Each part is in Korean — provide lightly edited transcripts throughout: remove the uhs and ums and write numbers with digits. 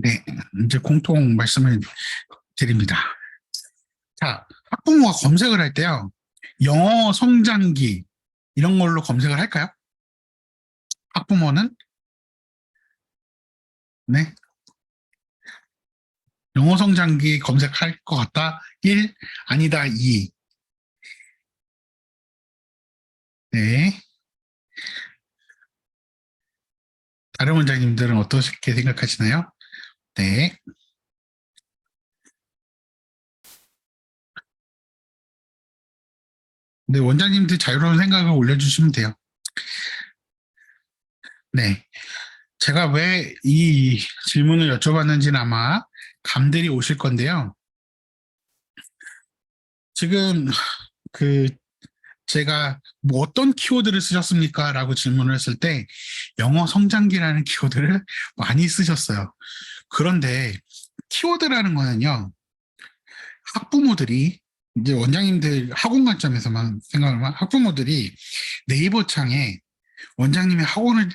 네, 이제 공통 말씀을 드립니다. 자, 학부모가 검색을 할 때요, 영어 성장기 이런 걸로 검색을 할까요? 학부모는 네, 영어 성장기 검색할 것 같다. 1, 아니다. 2. 네, 다른 원장님들은 어떻게 생각하시나요? 네, 네, 원장님들 자유로운 생각을 올려주시면 돼요. 네, 제가 왜 이 질문을 여쭤봤는지는 아마 감들이 오실 건데요. 지금 그 제가 뭐 어떤 키워드를 쓰셨습니까? 라고 질문을 했을 때 영어 성장기라는 키워드를 많이 쓰셨어요. 그런데 키워드라는 거는요, 학부모들이 이제 원장님들 학원 관점에서만 생각하면 학부모들이 네이버 창에 원장님의 학원에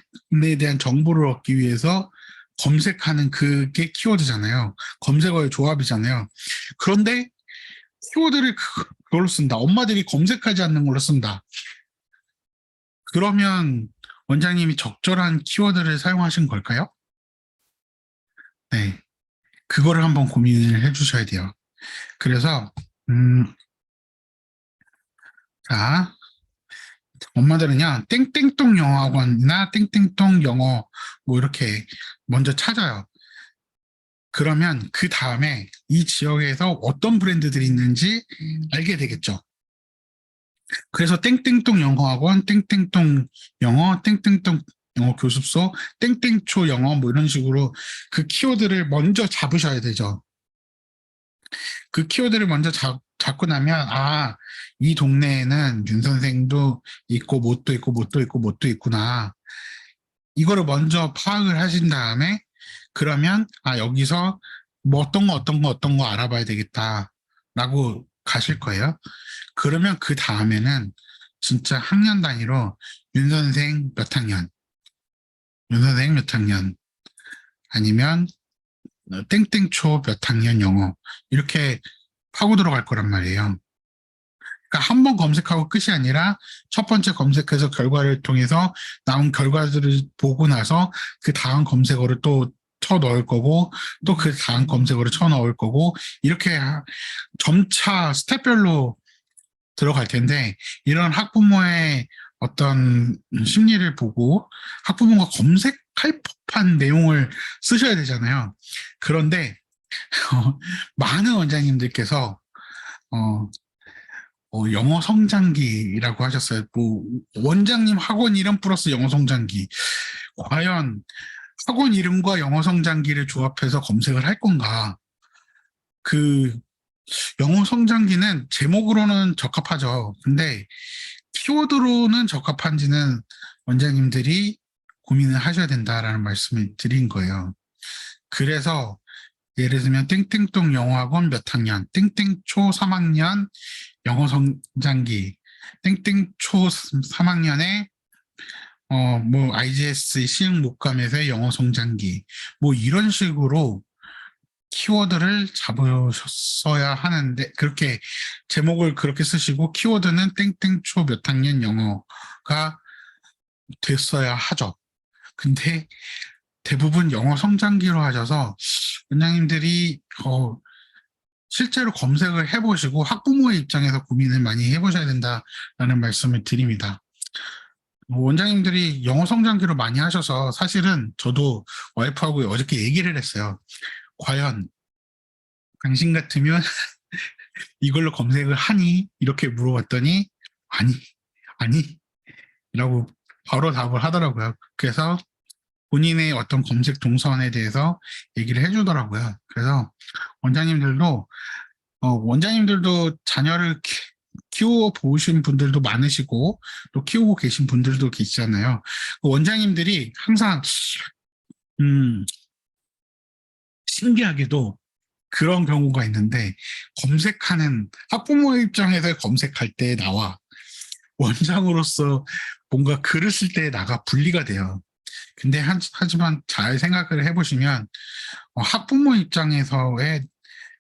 대한 정보를 얻기 위해서 검색하는 그게 키워드잖아요. 검색어의 조합이잖아요. 그런데 키워드를 그걸로 쓴다. 엄마들이 검색하지 않는 걸로 쓴다. 그러면 원장님이 적절한 키워드를 사용하신 걸까요? 네. 그거를 한번 고민을 해주셔야 돼요. 그래서, 음, 자, 엄마들은요, 땡땡똥 영어학원이나 땡땡똥 영어, 뭐 이렇게 먼저 찾아요. 그러면 그 다음에 이 지역에서 어떤 브랜드들이 있는지 알게 되겠죠. 그래서 땡땡똥 영어학원, 땡땡똥 영어, 땡땡똥 영어 교습소, 땡땡초 영어 뭐 이런 식으로 그 키워드를 먼저 잡으셔야 되죠. 그 키워드를 먼저 잡고 나면 이 동네에는 윤 선생도 있고 못도 있고 못도 있고 못도 있구나. 이거를 먼저 파악을 하신 다음에 그러면 여기서 뭐 어떤 거 알아봐야 되겠다라고 가실 거예요. 그러면 그 다음에는 진짜 학년 단위로 윤 선생 몇 학년, 윤 선생 몇 학년, 아니면 땡땡초 몇 학년 영어 이렇게 파고 들어갈 거란 말이에요. 그러니까 한 번 검색하고 끝이 아니라 첫 번째 검색해서 결과를 통해서 나온 결과들을 보고 나서 그 다음 검색어를 또 쳐 넣을 거고 또 그 다음 검색어를 쳐 넣을 거고 이렇게 점차 스텝별로 들어갈 텐데 이런 학부모의 어떤 심리를 보고 학부모가 검색할 법한 내용을 쓰셔야 되잖아요. 그런데 많은 원장님들께서 어, 영어 성장기라고 하셨어요. 뭐 원장님 학원 이름 플러스 영어 성장기. 과연 학원 이름과 영어 성장기를 조합해서 검색을 할 건가? 그 영어 성장기는 제목으로는 적합하죠. 근데 키워드로는 적합한지는 원장님들이 고민을 하셔야 된다라는 말씀을 드린 거예요. 그래서 예를 들면 땡땡똥 영어학원 몇 학년, 땡땡초 3학년 영어 성장기, 땡땡초 3학년에 뭐 IGS 시흥 목감에서의 영어 성장기, 뭐 이런 식으로 키워드를 잡으셨어야 하는데 그렇게 제목을 그렇게 쓰시고 키워드는 땡땡초 몇 학년 영어가 됐어야 하죠. 근데 대부분 영어 성장기로 하셔서 원장님들이 실제로 검색을 해보시고 학부모의 입장에서 고민을 많이 해보셔야 된다라는 말씀을 드립니다. 원장님들이 영어 성장기로 많이 하셔서 사실은 저도 와이프하고 어저께 얘기를 했어요. 과연 당신 같으면 이걸로 검색을 하니? 이렇게 물어봤더니 아니, 아니 라고 바로 답을 하더라고요. 그래서 본인의 어떤 검색 동선에 대해서 얘기를 해주더라고요. 그래서 원장님들도 원장님들도 자녀를 키워 보신 분들도 많으시고 또 키우고 계신 분들도 계시잖아요. 그 원장님들이 항상 신기하게도 그런 경우가 있는데 검색하는 학부모의 입장에서 검색할 때 나와 원장으로서 뭔가 글을 쓸 때 나가 분리가 돼요. 근데 하지만 잘 생각을 해보시면 학부모 입장에서의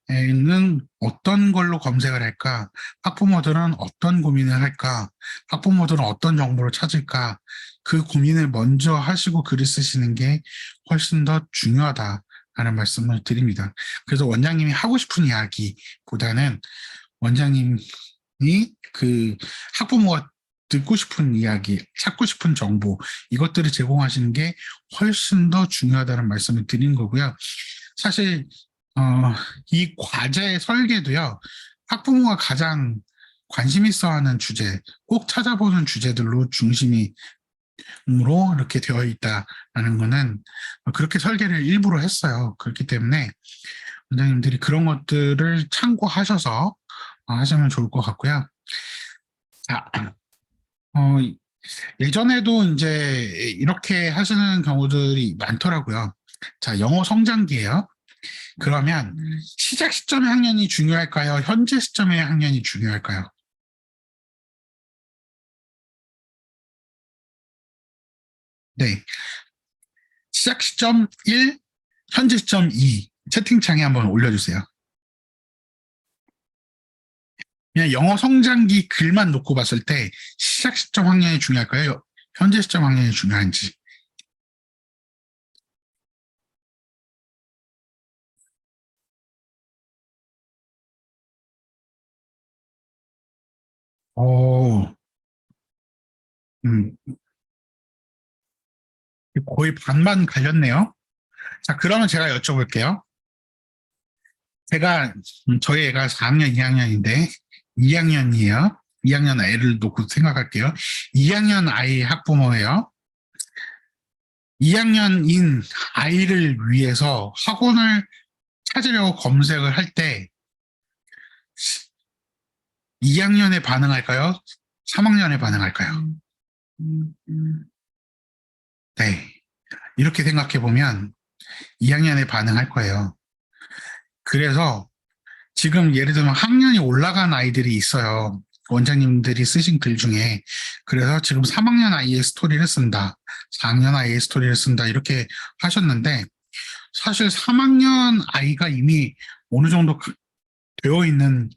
는 어떤 걸로 검색을 할까? 학부모들은 어떤 고민을 할까? 학부모들은 어떤 정보를 찾을까? 그 고민을 먼저 하시고 글을 쓰시는 게 훨씬 더 중요하다라는 말씀을 드립니다. 그래서 원장님이 하고 싶은 이야기보다는 원장님이 그 학부모가 듣고 싶은 이야기, 찾고 싶은 정보, 이것들을 제공하시는 게 훨씬 더 중요하다는 말씀을 드리는 거고요. 사실 이 과제 설계도요, 학부모가 가장 관심 있어 하는 주제, 꼭 찾아보는 주제들로 중심으로 이렇게 되어 있다라는 거는 그렇게 설계를 일부러 했어요. 그렇기 때문에 원장님들이 그런 것들을 참고하셔서 하시면 좋을 것 같고요. 자, 어, 예전에도 이제 이렇게 하시는 경우들이 많더라고요. 자, 영어 성장기예요. 그러면 시작 시점의 학년이 중요할까요? 현재 시점의 학년이 중요할까요? 네. 시작 시점 1, 현재 시점 2. 채팅창에 한번 올려주세요. 그냥 영어 성장기 글만 놓고 봤을 때 시작 시점 학년이 중요할까요? 현재 시점 학년이 중요한지. 오, 음, 거의 반반 갈렸네요. 자, 그러면 제가 여쭤볼게요. 제가, 저희 애가 4학년, 2학년인데, 2학년이에요. 2학년 애를 놓고 생각할게요. 2학년 아이 학부모예요. 2학년인 아이를 위해서 학원을 찾으려고 검색을 할 때 2학년에 반응할까요? 3학년에 반응할까요? 네. 이렇게 생각해 보면 2학년에 반응할 거예요. 그래서 지금 예를 들면 학년이 올라간 아이들이 있어요. 원장님들이 쓰신 글 중에. 그래서 지금 3학년 아이의 스토리를 쓴다. 4학년 아이의 스토리를 쓴다. 이렇게 하셨는데 사실 3학년 아이가 이미 어느 정도 되어 있는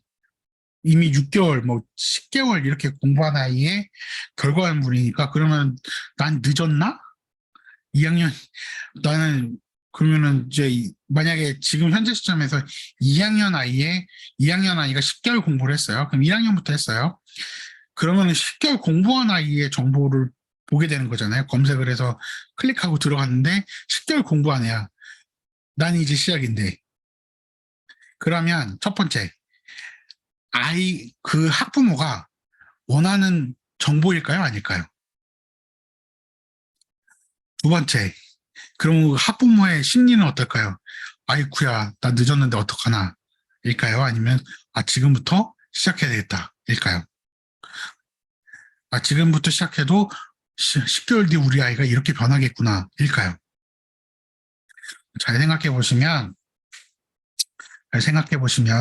이미 6개월, 뭐 10개월 이렇게 공부한 아이의 결과물이니까 그러면 난 늦었나? 2학년 나는 그러면은 이제 만약에 지금 현재 시점에서 2학년 아이가 10개월 공부를 했어요. 그럼 1학년부터 했어요. 그러면은 10개월 공부한 아이의 정보를 보게 되는 거잖아요. 검색을 해서 클릭하고 들어갔는데 10개월 공부한 애야. 난 이제 시작인데. 그러면 첫 번째, 그 학부모가 원하는 정보일까요? 아닐까요? 두 번째, 그럼 학부모의 심리는 어떨까요? 아이쿠야, 나 늦었는데 어떡하나? 일까요? 아니면, 지금부터 시작해야 되겠다. 일까요? 지금부터 시작해도 10개월 뒤 우리 아이가 이렇게 변하겠구나. 일까요? 잘 생각해 보시면,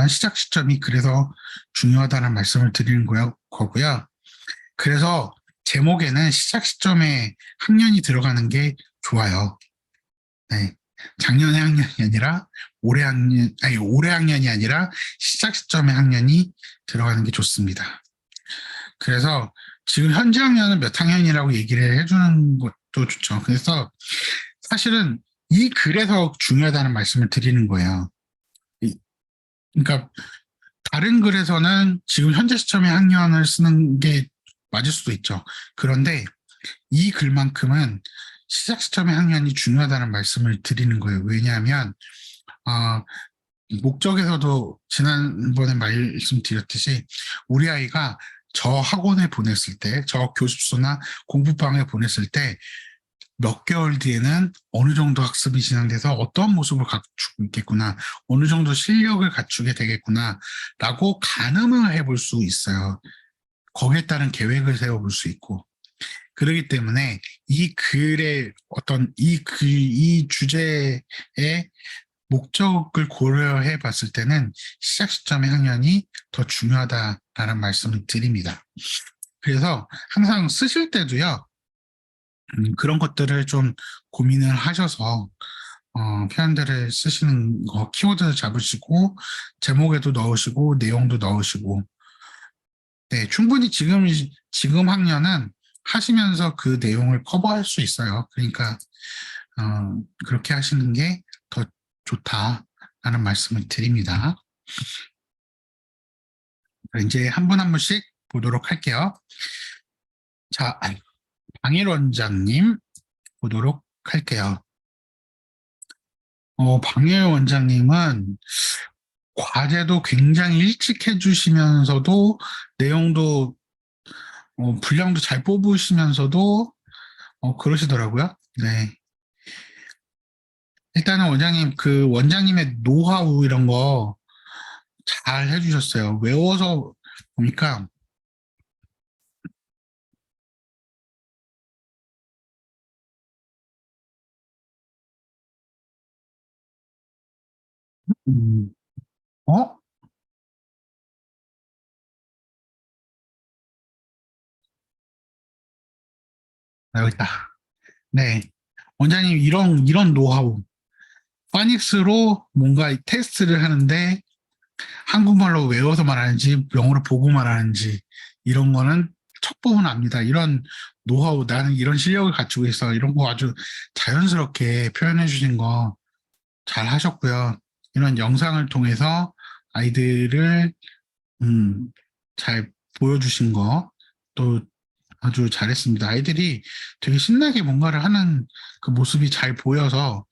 시작 시점이 그래서 중요하다는 말씀을 드리는 거고요. 그래서 제목에는 시작 시점에 학년이 들어가는 게 좋아요. 네. 작년의 학년이 아니라 올해 학년이 아니라 시작 시점의 학년이 들어가는 게 좋습니다. 그래서 지금 현재 학년은 몇 학년이라고 얘기를 해주는 것도 좋죠. 그래서 사실은 이 글에서 중요하다는 말씀을 드리는 거예요. 그러니까 다른 글에서는 지금 현재 시점의 학년을 쓰는 게 맞을 수도 있죠. 그런데 이 글만큼은 시작 시점의 학년이 중요하다는 말씀을 드리는 거예요. 왜냐하면 어, 목적에서도 지난번에 말씀드렸듯이 우리 아이가 저 학원에 보냈을 때, 저 교습소나 공부방에 보냈을 때 몇 개월 뒤에는 어느 정도 학습이 진행돼서 어떤 모습을 갖추고 있겠구나, 어느 정도 실력을 갖추게 되겠구나 라고 가늠을 해볼 수 있어요. 거기에 따른 계획을 세워볼 수 있고. 그렇기 때문에 이 글의 이 주제의 목적을 고려해 봤을 때는 시작 시점의 학년이 더 중요하다라는 말씀을 드립니다. 그래서 항상 쓰실 때도요, 그런 것들을 좀 고민을 하셔서 표현들을 쓰시는 거, 키워드 잡으시고, 제목에도 넣으시고, 내용도 넣으시고, 네, 충분히 지금 학년은 하시면서 그 내용을 커버할 수 있어요. 그러니까, 그렇게 하시는 게 더 좋다라는 말씀을 드립니다. 이제 한 분 한 분씩 보도록 할게요. 자, 방일 원장님 보도록 할게요. 방일 원장님은 과제도 굉장히 일찍 해주시면서도 내용도 분량도 잘 뽑으시면서도 그러시더라고요. 네. 일단은 원장님 그 원장님의 노하우 이런 거 잘 해주셨어요. 외워서 보니까 음, 어? 여기 있다. 네. 원장님 이런 노하우. 파닉스로 뭔가 테스트를 하는데 한국말로 외워서 말하는지 영어로 보고 말하는지 이런 거는 척보면 압니다. 이런 노하우 나는 이런 실력을 갖추고 있어. 이런 거 아주 자연스럽게 표현해 주신 거 잘 하셨고요. 이런 영상을 통해서 아이들을 잘 보여주신 거 또 아주 잘했습니다. 아이들이 되게 신나게 뭔가를 하는 그 모습이 잘 보여서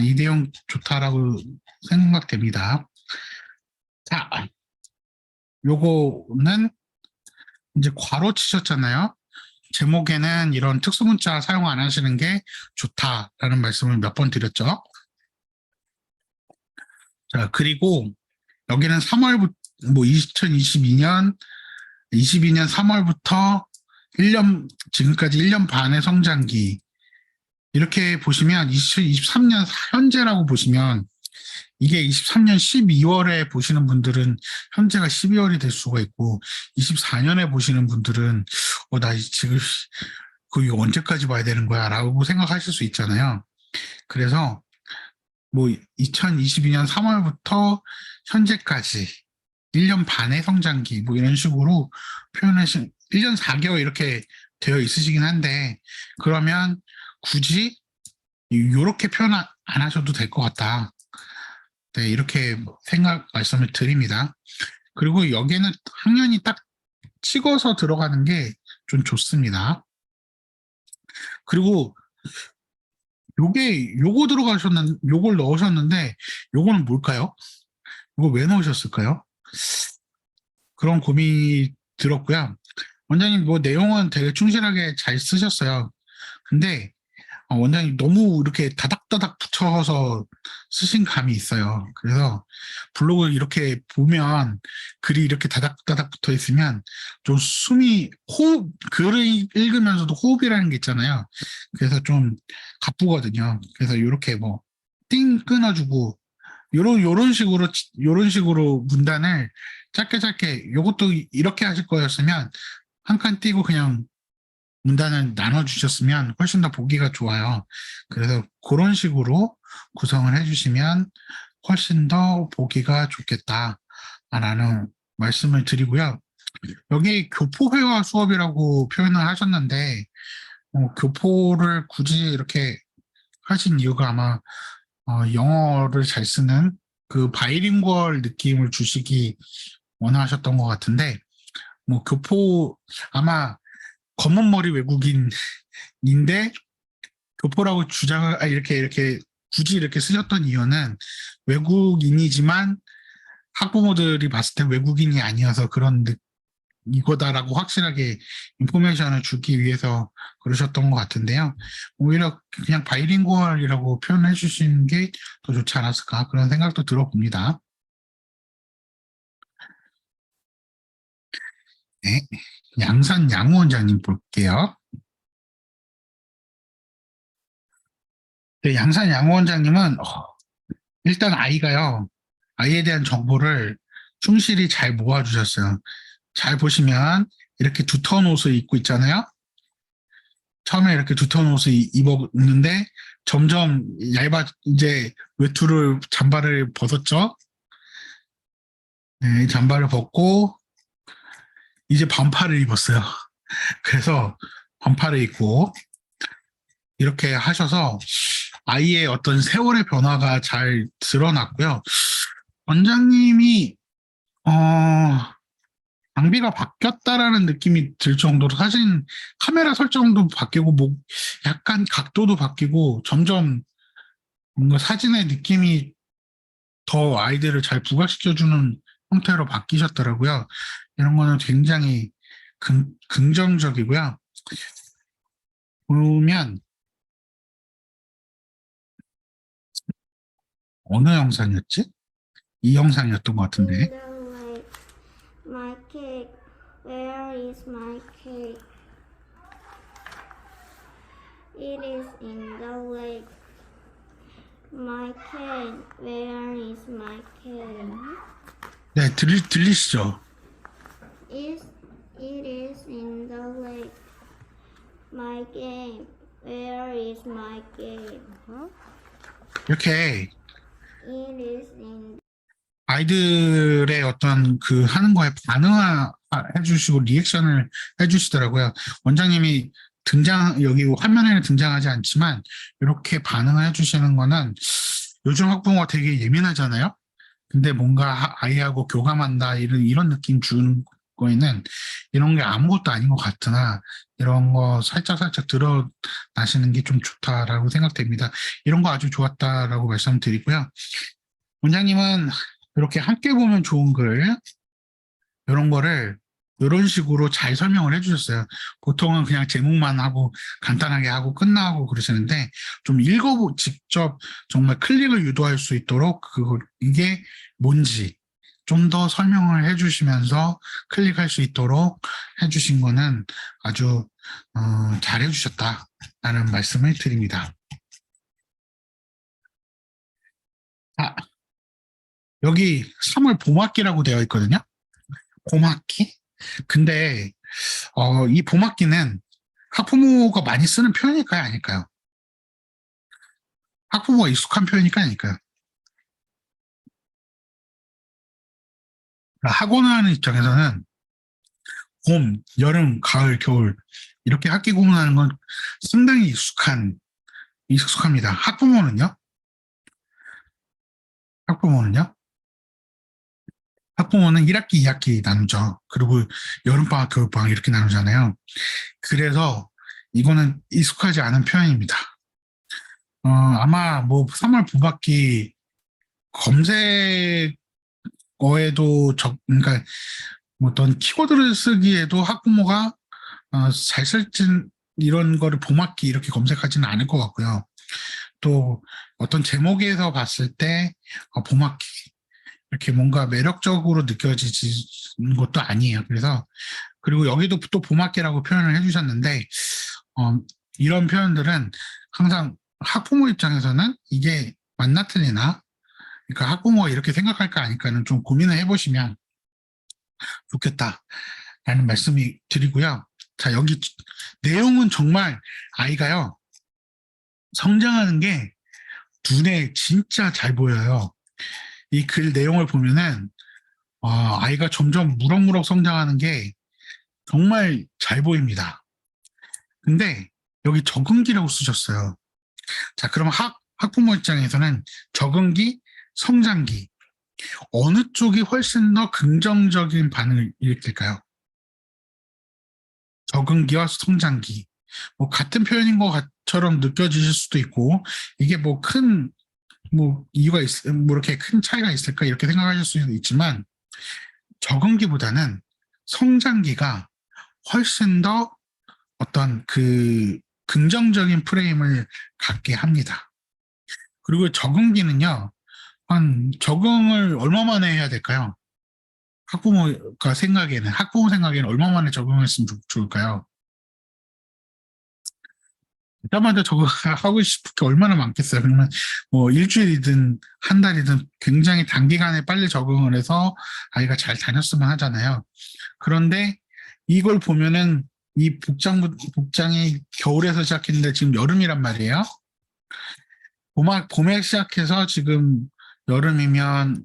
이 내용 좋다라고 생각됩니다. 자, 요거는 이제 괄호 치셨잖아요. 제목에는 이런 특수문자 사용 안 하시는 게 좋다라는 말씀을 몇 번 드렸죠. 자, 그리고 여기는 3월부터, 2022년 3월부터 지금까지 1년 반의 성장기. 이렇게 보시면 2023년 현재라고 보시면 이게 23년 12월에 보시는 분들은 현재가 12월이 될 수가 있고 24년에 보시는 분들은 나 지금 그 언제까지 봐야 되는 거야 라고 생각하실 수 있잖아요. 그래서 2022년 3월부터 현재까지 1년 반의 성장기 이런 식으로 표현하신 1년 4개월 이렇게 되어 있으시긴 한데 그러면 굳이 이렇게 표현 안 하셔도 될 것 같다. 네, 이렇게 말씀을 드립니다. 그리고 여기는 학년이 딱 찍어서 들어가는 게 좀 좋습니다. 그리고 요걸 넣으셨는데 요거는 뭘까요? 이거 왜 넣으셨을까요? 그런 고민이 들었고요. 원장님 내용은 되게 충실하게 잘 쓰셨어요. 근데 원장님 너무 이렇게 다닥다닥 붙여서 쓰신 감이 있어요. 그래서 블로그 이렇게 보면 글이 이렇게 다닥다닥 붙어 있으면 좀 글을 읽으면서도 호흡이라는 게 있잖아요. 그래서 좀 가쁘거든요. 그래서 이렇게 띵 끊어주고 요런 식으로 문단을 짧게 요것도 이렇게 하실 거였으면 한 칸 띄고 그냥 문단을 나눠주셨으면 훨씬 더 보기가 좋아요. 그래서 그런 식으로 구성을 해주시면 훨씬 더 보기가 좋겠다라는 말씀을 드리고요. 여기 교포회화 수업이라고 표현을 하셨는데 교포를 굳이 이렇게 하신 이유가 아마 영어를 잘 쓰는 그 바이링구얼 느낌을 주시기 원하셨던 것 같은데 교포 아마 검은 머리 외국인인데 교포라고 이렇게 굳이 이렇게 쓰셨던 이유는 외국인이지만 학부모들이 봤을 때 외국인이 아니어서 이거다라고 확실하게 인포메이션을 주기 위해서 그러셨던 것 같은데요. 오히려 그냥 바이링구얼이라고 표현해 주시는 게 더 좋지 않았을까 그런 생각도 들어봅니다. 네. 양산 양호 원장님 볼게요. 네, 양산 양호 원장님은 일단 아이에 대한 정보를 충실히 잘 모아주셨어요. 잘 보시면 이렇게 두터운 옷을 입고 있잖아요. 처음에 이렇게 두터운 옷을 입었는데 점점 이제 외투를 잠바를 벗었죠. 네, 잠바를 벗고 이제 반팔을 입었어요. 그래서 반팔을 입고 이렇게 하셔서 아이의 어떤 세월의 변화가 잘 드러났고요. 원장님이 어, 장비가 바뀌었다라는 느낌이 들 정도로 사실 카메라 설정도 바뀌고 뭐 약간 각도도 바뀌고 점점 뭔가 사진의 느낌이 더 아이들을 잘 부각시켜주는 형태로 바뀌셨더라고요. 이런 거는 굉장히 긍정적이고요. 보면 어느 영상이었지? 이 영상이었던 것 같은데. My cake. Where is my cake? It is in the lake. My cake. Where is my cake? 네, 들리시죠? It is in the lake. My game. Where is my game? 이렇게 It is in. 아이들의 어떤 그 하는 거에 반응을 해주시고 리액션을 해주시더라고요. 원장님이 여기 화면에는 등장하지 않지만 이렇게 반응을 해주시는 거는 요즘 학부모가 되게 예민하잖아요. 근데 뭔가 아이하고 교감한다 이런 느낌 주는 거에는 이런 게 아무것도 아닌 것 같으나 이런 거 살짝 드러나시는 게 좀 좋다라고 생각됩니다. 이런 거 아주 좋았다라고 말씀드리고요. 원장님은 이렇게 함께 보면 좋은 글 이런 거를 이런 식으로 잘 설명을 해주셨어요. 보통은 그냥 제목만 하고 간단하게 하고 끝나고 그러시는데 좀 직접 정말 클릭을 유도할 수 있도록 이게 뭔지 좀 더 설명을 해주시면서 클릭할 수 있도록 해주신 거는 아주 잘 해주셨다라는 말씀을 드립니다. 여기 3월 봄학기라고 되어 있거든요. 봄학기? 근데 이 봄학기는 학부모가 많이 쓰는 표현일까요? 아닐까요? 학부모가 익숙한 표현일까요? 아닐까요? 학원을 하는 입장에서는 봄, 여름, 가을, 겨울 이렇게 학기 구분하는 건 상당히 익숙합니다. 학부모는요? 학부모는 1학기, 2학기 나누죠. 그리고 여름방학, 겨울방학 이렇게 나누잖아요. 그래서 이거는 익숙하지 않은 표현입니다. 아마 뭐 3월 봄학기 검색어에도 그러니까 뭐 어떤 키워드를 쓰기에도 학부모가 잘 쓸진 이런 거를 봄학기 이렇게 검색하지는 않을 것 같고요. 또 어떤 제목에서 봤을 때 봄학기 이렇게 뭔가 매력적으로 느껴지는 것도 아니에요. 그리고 여기도 또 봄학기라고 표현을 해주셨는데 이런 표현들은 항상 학부모 입장에서는 이게 맞나 틀리나 그러니까 학부모가 이렇게 생각할까 아닐까는 좀 고민을 해보시면 좋겠다라는 말씀이 드리고요. 자, 여기 내용은 정말 아이가요 성장하는 게 눈에 진짜 잘 보여요. 이 글 내용을 보면은 아이가 점점 무럭무럭 성장하는 게 정말 잘 보입니다. 근데 여기 적응기라고 쓰셨어요. 자, 그럼 학부모 입장에서는 적응기, 성장기 어느 쪽이 훨씬 더 긍정적인 반응을 일으킬까요? 적응기와 성장기. 뭐 같은 표현인 것처럼 느껴지실 수도 있고 이게 뭐 이유가 뭐 이렇게 큰 차이가 있을까 이렇게 생각하실 수도 있지만 적응기보다는 성장기가 훨씬 더 어떤 그 긍정적인 프레임을 갖게 합니다. 그리고 적응기는요, 적응을 얼마 만에 해야 될까요? 학부모 생각에는 얼마 만에 적응했으면 좋을까요? 그때마다 적응하고 싶을 게 얼마나 많겠어요. 그러면 뭐 일주일이든 한 달이든 굉장히 단기간에 빨리 적응을 해서 아이가 잘 다녔으면 하잖아요. 그런데 이걸 보면은 이 복장이 겨울에서 시작했는데 지금 여름이란 말이에요. 봄에 시작해서 지금 여름이면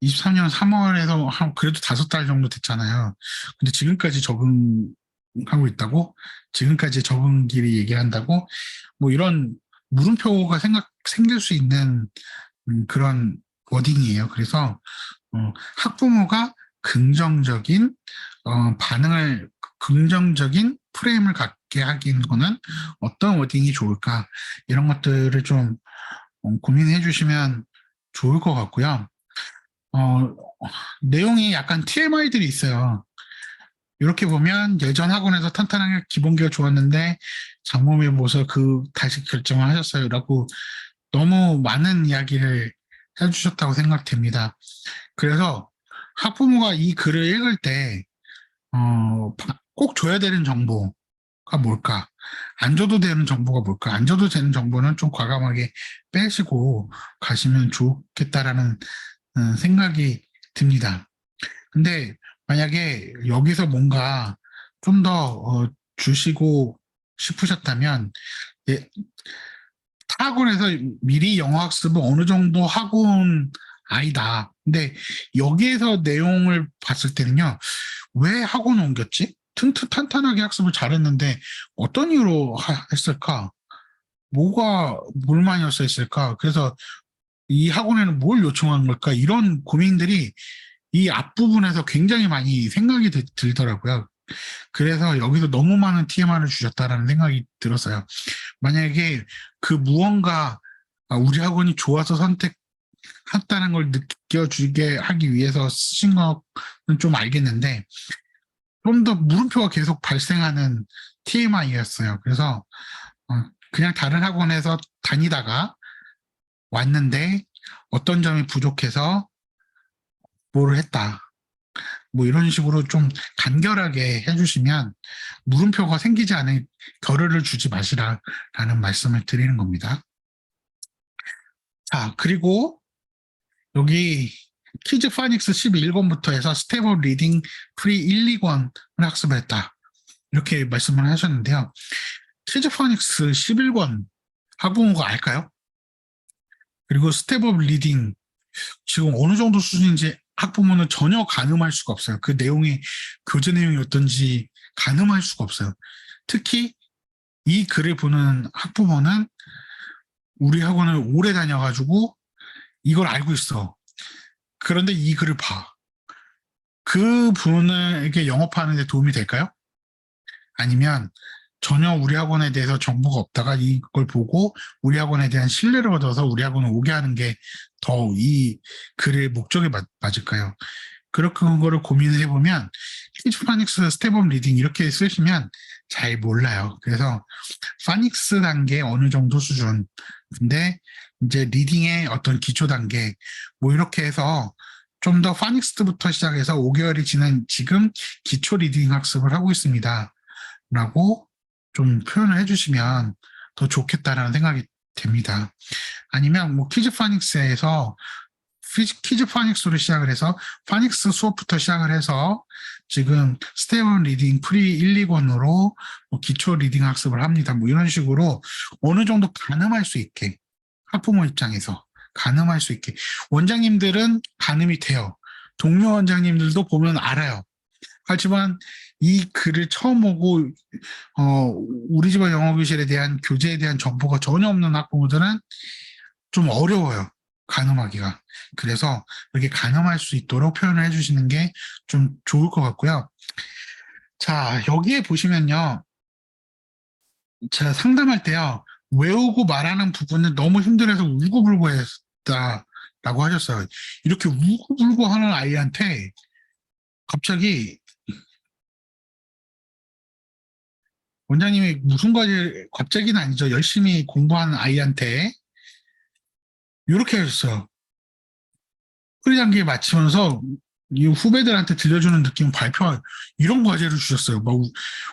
23년 3월에서 그래도 5달 정도 됐잖아요. 근데 지금까지 적응하고 있다고? 지금까지 적응기를 얘기한다고? 뭐 이런 물음표가 생길 수 있는 그런 워딩이에요. 그래서 학부모가 긍정적인 프레임을 갖게 하기 거는 어떤 워딩이 좋을까? 이런 것들을 좀 고민해 주시면 좋을 것 같고요. 내용이 약간 TMI들이 있어요. 이렇게 보면 예전 학원에서 탄탄하게 기본기가 좋았는데 장모님이 모서 다시 결정을 하셨어요. 라고 너무 많은 이야기를 해주셨다고 생각됩니다. 그래서 학부모가 이 글을 읽을 때, 꼭 줘야 되는 정보가 뭘까? 안 줘도 되는 정보가 뭘까? 안 줘도 되는 정보는 좀 과감하게 빼시고 가시면 좋겠다라는 생각이 듭니다. 근데 만약에 여기서 뭔가 좀 더 주시고 싶으셨다면, 예, 타 학원에서 미리 영어 학습을 어느 정도 하고 온 아이다. 근데 여기에서 내용을 봤을 때는요, 왜 학원 옮겼지? 탄탄하게 학습을 잘했는데 어떤 이유로 했을까? 뭐가 불만이었어 했을까? 그래서 이 학원에는 뭘 요청한 걸까? 이런 고민들이 이 앞부분에서 굉장히 많이 생각이 들더라고요. 그래서 여기서 너무 많은 TMI를 주셨다라는 생각이 들었어요. 만약에 그 무언가 우리 학원이 좋아서 선택했다는 걸 느껴주게 하기 위해서 쓰신 거는 좀 알겠는데 좀 더 물음표가 계속 발생하는 TMI였어요. 그래서 그냥 다른 학원에서 다니다가 왔는데 어떤 점이 부족해서 뭐를 했다. 뭐 이런 식으로 좀 간결하게 해주시면 물음표가 생기지 않은 결의를 주지 마시라라는 말씀을 드리는 겁니다. 자, 그리고 여기 키즈 파닉스 11권부터 해서 스텝 업 리딩 프리 1, 2권을 학습을 했다. 이렇게 말씀을 하셨는데요. 키즈 파닉스 11권 학부모가 알까요? 그리고 스텝 업 리딩 지금 어느 정도 수준인지 학부모는 전혀 가늠할 수가 없어요. 그 내용이 교재 내용이 어떤지 가늠할 수가 없어요. 특히 이 글을 보는 학부모는 우리 학원을 오래 다녀가지고 이걸 알고 있어. 그런데 이 글을 봐. 그 분에게 영업하는 데 도움이 될까요? 아니면 전혀 우리 학원에 대해서 정보가 없다가 이걸 보고 우리 학원에 대한 신뢰를 얻어서 우리 학원을 오게 하는 게 더 이 글의 목적에 맞을까요? 그런 거를 고민을 해보면 키즈 파닉스 스텝업 리딩 이렇게 쓰시면 잘 몰라요. 그래서 파닉스 단계 어느 정도 수준, 근데 이제 리딩의 어떤 기초 단계 뭐 이렇게 해서 좀 더 파닉스부터 시작해서 5개월이 지난 지금 기초 리딩 학습을 하고 있습니다. 라고 좀 표현을 해주시면 더 좋겠다라는 생각이 됩니다. 아니면 뭐 키즈 파닉스에서 키즈 파닉스로 시작을 해서 파닉스 수업부터 시작을 해서 지금 스텝1 리딩 프리 1, 2권으로 뭐 기초 리딩 학습을 합니다. 뭐 이런 식으로 어느 정도 가늠할 수 있게 학부모 입장에서 가늠할 수 있게 원장님들은 가늠이 돼요. 동료 원장님들도 보면 알아요. 하지만 이 글을 처음 보고 우리 집안 영어교실에 대한 교재에 대한 정보가 전혀 없는 학부모들은 좀 어려워요. 가늠하기가. 그래서 이렇게 가늠할 수 있도록 표현을 해주시는 게 좀 좋을 것 같고요. 자, 여기에 보시면요. 제가 상담할 때요. 외우고 말하는 부분은 너무 힘들어서 울고불고 했다라고 하셨어요. 이렇게 울고불고 하는 아이한테 갑자기 원장님이 무슨 과제, 갑자기는 아니죠. 열심히 공부하는 아이한테 이렇게 하셨어요. 프리 단계 마치면서 이 후배들한테 들려주는 느낌 이런 과제를 주셨어요. 막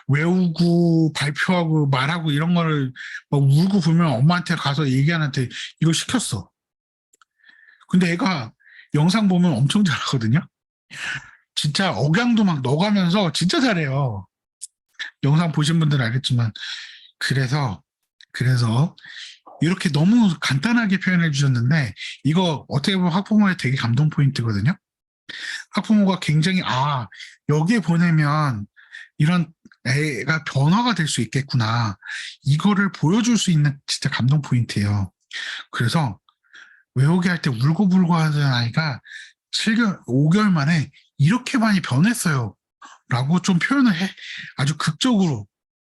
외우고 발표하고 말하고 이런 거를 막 울고 불면 엄마한테 가서 얘기하는데 이거 시켰어. 근데 애가 영상 보면 엄청 잘하거든요. 진짜 억양도 막 넣어가면서 진짜 잘해요. 영상 보신 분들은 알겠지만, 그래서, 그래서, 이렇게 너무 간단하게 표현해 주셨는데, 이거 어떻게 보면 학부모의 되게 감동 포인트거든요. 학부모가 굉장히, 여기에 보내면 이런 애가 변화가 될 수 있겠구나. 이거를 보여줄 수 있는 진짜 감동 포인트예요. 그래서 외우기 할 때 울고불고 하던 아이가 7개월, 5개월 만에 이렇게 많이 변했어요. 라고 좀 아주 극적으로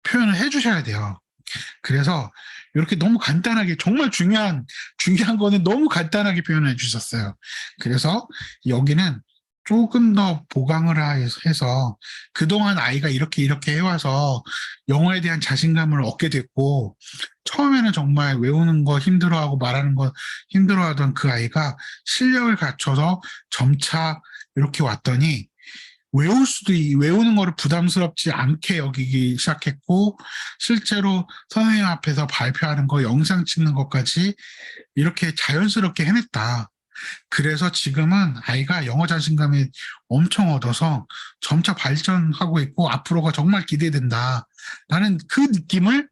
표현을 해 주셔야 돼요. 그래서 이렇게 너무 간단하게, 정말 중요한 거는 너무 간단하게 표현해 주셨어요. 그래서 여기는 조금 더 보강을 해서 그동안 아이가 이렇게 해와서 영어에 대한 자신감을 얻게 됐고, 처음에는 정말 외우는 거 힘들어하고 말하는 거 힘들어하던 그 아이가 실력을 갖춰서 점차 이렇게 왔더니 외우는 거를 부담스럽지 않게 여기기 시작했고, 실제로 선생님 앞에서 발표하는 거, 영상 찍는 것까지 이렇게 자연스럽게 해냈다. 그래서 지금은 아이가 영어 자신감이 엄청 얻어서 점차 발전하고 있고 앞으로가 정말 기대된다. 라는 그 느낌을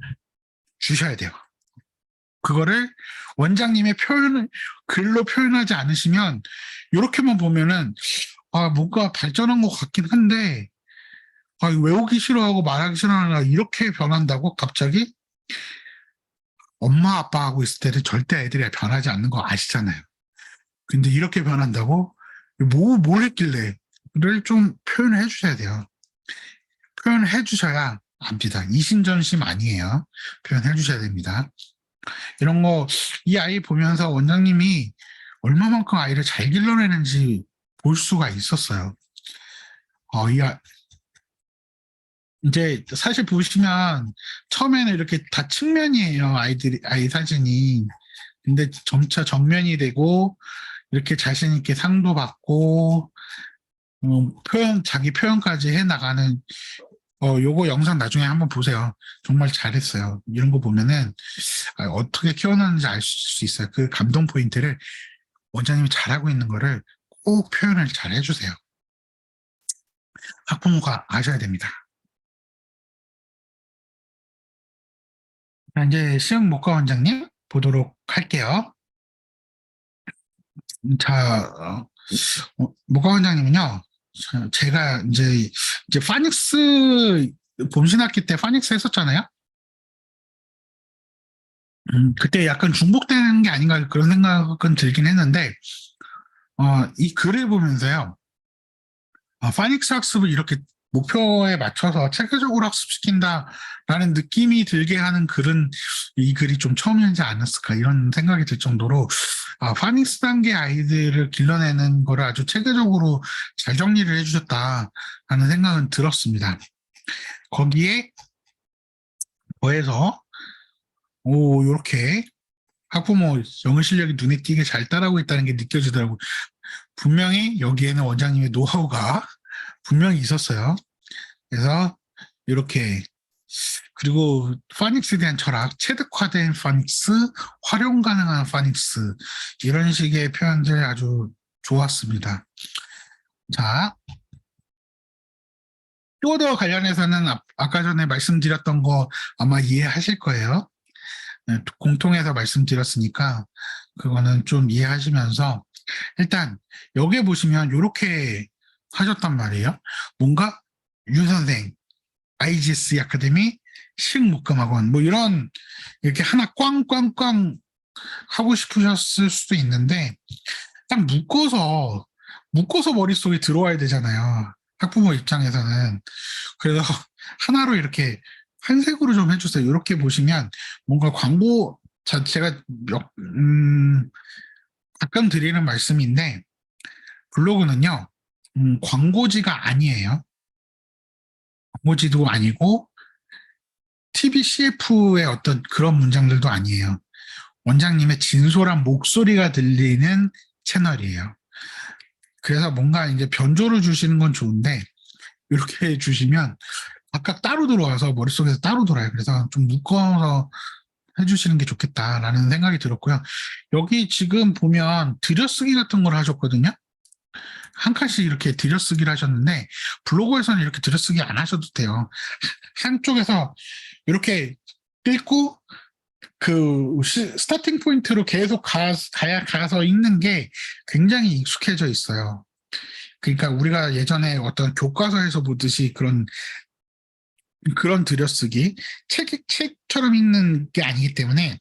주셔야 돼요. 그거를 원장님의 글로 표현하지 않으시면, 이렇게만 보면은 뭔가 발전한 것 같긴 한데, 외우기 싫어하고 말하기 싫어하나 이렇게 변한다고 갑자기? 엄마 아빠하고 있을 때는 절대 애들이 변하지 않는 거 아시잖아요. 근데 이렇게 변한다고? 뭘 했길래? 를 좀 표현을 해주셔야 돼요. 표현을 해주셔야 압니다. 이심전심 아니에요. 표현해 주셔야 됩니다. 이런 거, 이 아이 보면서 원장님이 얼마만큼 아이를 잘 길러내는지 볼 수가 있었어요. 이제 사실 보시면 처음에는 이렇게 다 측면이에요. 아이 사진이. 근데 점차 정면이 되고, 이렇게 자신 있게 상도 받고, 자기 표현까지 해 나가는, 요거 영상 나중에 한번 보세요. 정말 잘했어요. 이런 거 보면은, 어떻게 키워놨는지 알 수 있어요. 그 감동 포인트를 원장님이 잘하고 있는 거를 꼭 표현을 잘 해주세요. 학부모가 아셔야 됩니다. 자, 이제 시흥 목과 원장님 보도록 할게요. 자, 목과 원장님은요, 제가 이제 파닉스 봄신학기 때 파닉스 했었잖아요. 그때 약간 중복되는 게 아닌가 그런 생각은 들긴 했는데, 이 글을 보면서요, 파닉스 학습을 이렇게 목표에 맞춰서 체계적으로 학습시킨다라는 느낌이 들게 하는 글은 이 글이 좀 처음이지 않았을까 이런 생각이 들 정도로, 파닉스 단계 아이들을 길러내는 거를 아주 체계적으로 잘 정리를 해주셨다라는 생각은 들었습니다. 거기에 더해서 이렇게 학부모 영어 실력이 눈에 띄게 잘 따라오고 있다는 게 느껴지더라고요. 분명히 여기에는 원장님의 노하우가 분명히 있었어요. 그래서 이렇게, 그리고 파닉스에 대한 철학, 체득화된 파닉스, 활용 가능한 파닉스, 이런 식의 표현들 아주 좋았습니다. 자, 키워드와 관련해서는 아까 전에 말씀드렸던 거 아마 이해하실 거예요. 네, 공통해서 말씀드렸으니까 그거는 좀 이해하시면서, 일단 여기에 보시면 이렇게 하셨단 말이에요. 뭔가 유선생, IGS 아카데미, 식목금학원 뭐 이런, 이렇게 하나 꽝꽝꽝 하고 싶으셨을 수도 있는데, 딱 묶어서 머릿속에 들어와야 되잖아요. 학부모 입장에서는. 그래서 하나로 이렇게 한 색으로 좀 해주세요. 이렇게 보시면 뭔가 제가 가끔 드리는 말씀인데, 블로그는요, 광고지가 아니에요. 광고지도 아니고, TV CF의 어떤 그런 문장들도 아니에요. 원장님의 진솔한 목소리가 들리는 채널이에요. 그래서 뭔가 이제 변조를 주시는 건 좋은데, 이렇게 주시면 각각 따로 들어와서 머릿속에서 따로 돌아요. 그래서 좀 묶어서 해주시는 게 좋겠다라는 생각이 들었고요. 여기 지금 보면 들여쓰기 같은 걸 하셨거든요. 한 칸씩 이렇게 들여쓰기를 하셨는데 블로그에서는 이렇게 들여쓰기 안 하셔도 돼요. 한쪽에서 이렇게 읽고 그 스타팅 포인트로 계속 가서 읽는 게 굉장히 익숙해져 있어요. 그러니까 우리가 예전에 어떤 교과서에서 보듯이 그런 들여쓰기, 책처럼 읽는 게 아니기 때문에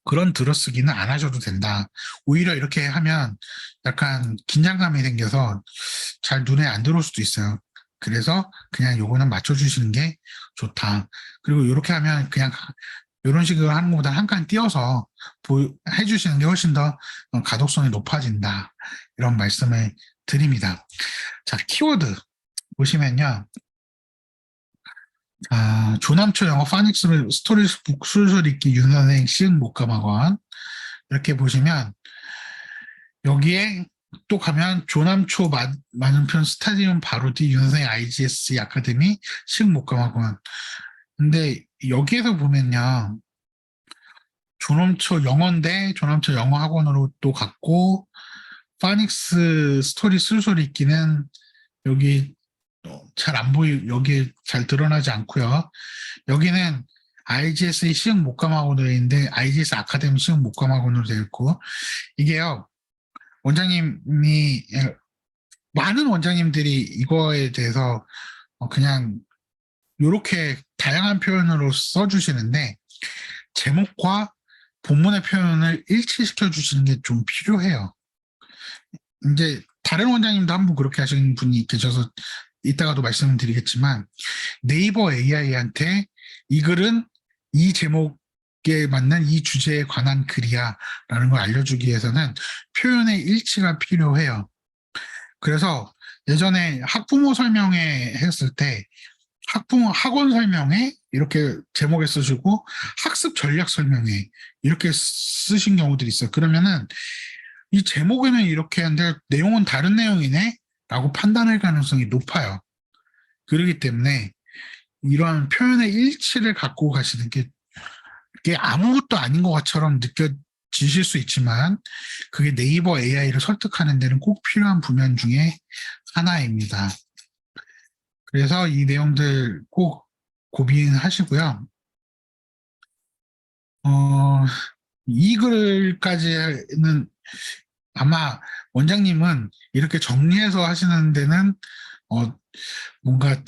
그런 들어쓰기는 안 하셔도 된다. 오히려 이렇게 하면 약간 긴장감이 생겨서 잘 눈에 안 들어올 수도 있어요. 그래서 그냥 요거는 맞춰주시는 게 좋다. 그리고 이렇게 하면 그냥 이런 식으로 하는 것보다 한 칸 띄어서 해주시는 게 훨씬 더 가독성이 높아진다. 이런 말씀을 드립니다. 자, 키워드 보시면요. 조남초 영어 파닉스 스토리북 술술 읽기 윤선생 시흥 목감학원 이렇게 보시면 여기에 또 가면 조남초 많은 편 스타디움 바로디 윤선생 IGS 아카데미 시흥 목감학원. 근데 여기에서 보면요. 조남초 영어인데 조남초 영어 학원으로 또 갔고 파닉스 스토리 술술 읽기는 여기 잘 안 여기 잘 드러나지 않고요. 여기는 IGS의 시흥 목감학원으로 있는데 IGS 아카데미 시흥 목감학원으로 되어 있고 이게요. 원장님이 많은 원장님들이 이거에 대해서 그냥 이렇게 다양한 표현으로 써주시는데 제목과 본문의 표현을 일치시켜 주시는 게 좀 필요해요. 이제 다른 원장님도 한 분 그렇게 하시는 분이 계셔서 이따가도 말씀드리겠지만 네이버 AI한테 이 글은 이 제목에 맞는 이 주제에 관한 글이야 라는 걸 알려주기 위해서는 표현의 일치가 필요해요. 그래서 예전에 학부모 설명회 했을 때 학원 설명회 이렇게 제목에 쓰시고 학습 전략 설명회 이렇게 쓰신 경우들이 있어요. 그러면은 이 제목에는 이렇게 하는데 내용은 다른 내용이네 라고 판단할 가능성이 높아요. 그렇기 때문에 이러한 표현의 일치를 갖고 가시는 게 그게 아무것도 아닌 것처럼 느껴지실 수 있지만 그게 네이버 AI를 설득하는 데는 꼭 필요한 부면 중에 하나입니다. 그래서 이 내용들 꼭 고민하시고요. 이 글까지는 아마 원장님은 이렇게 정리해서 하시는 데는 뭔가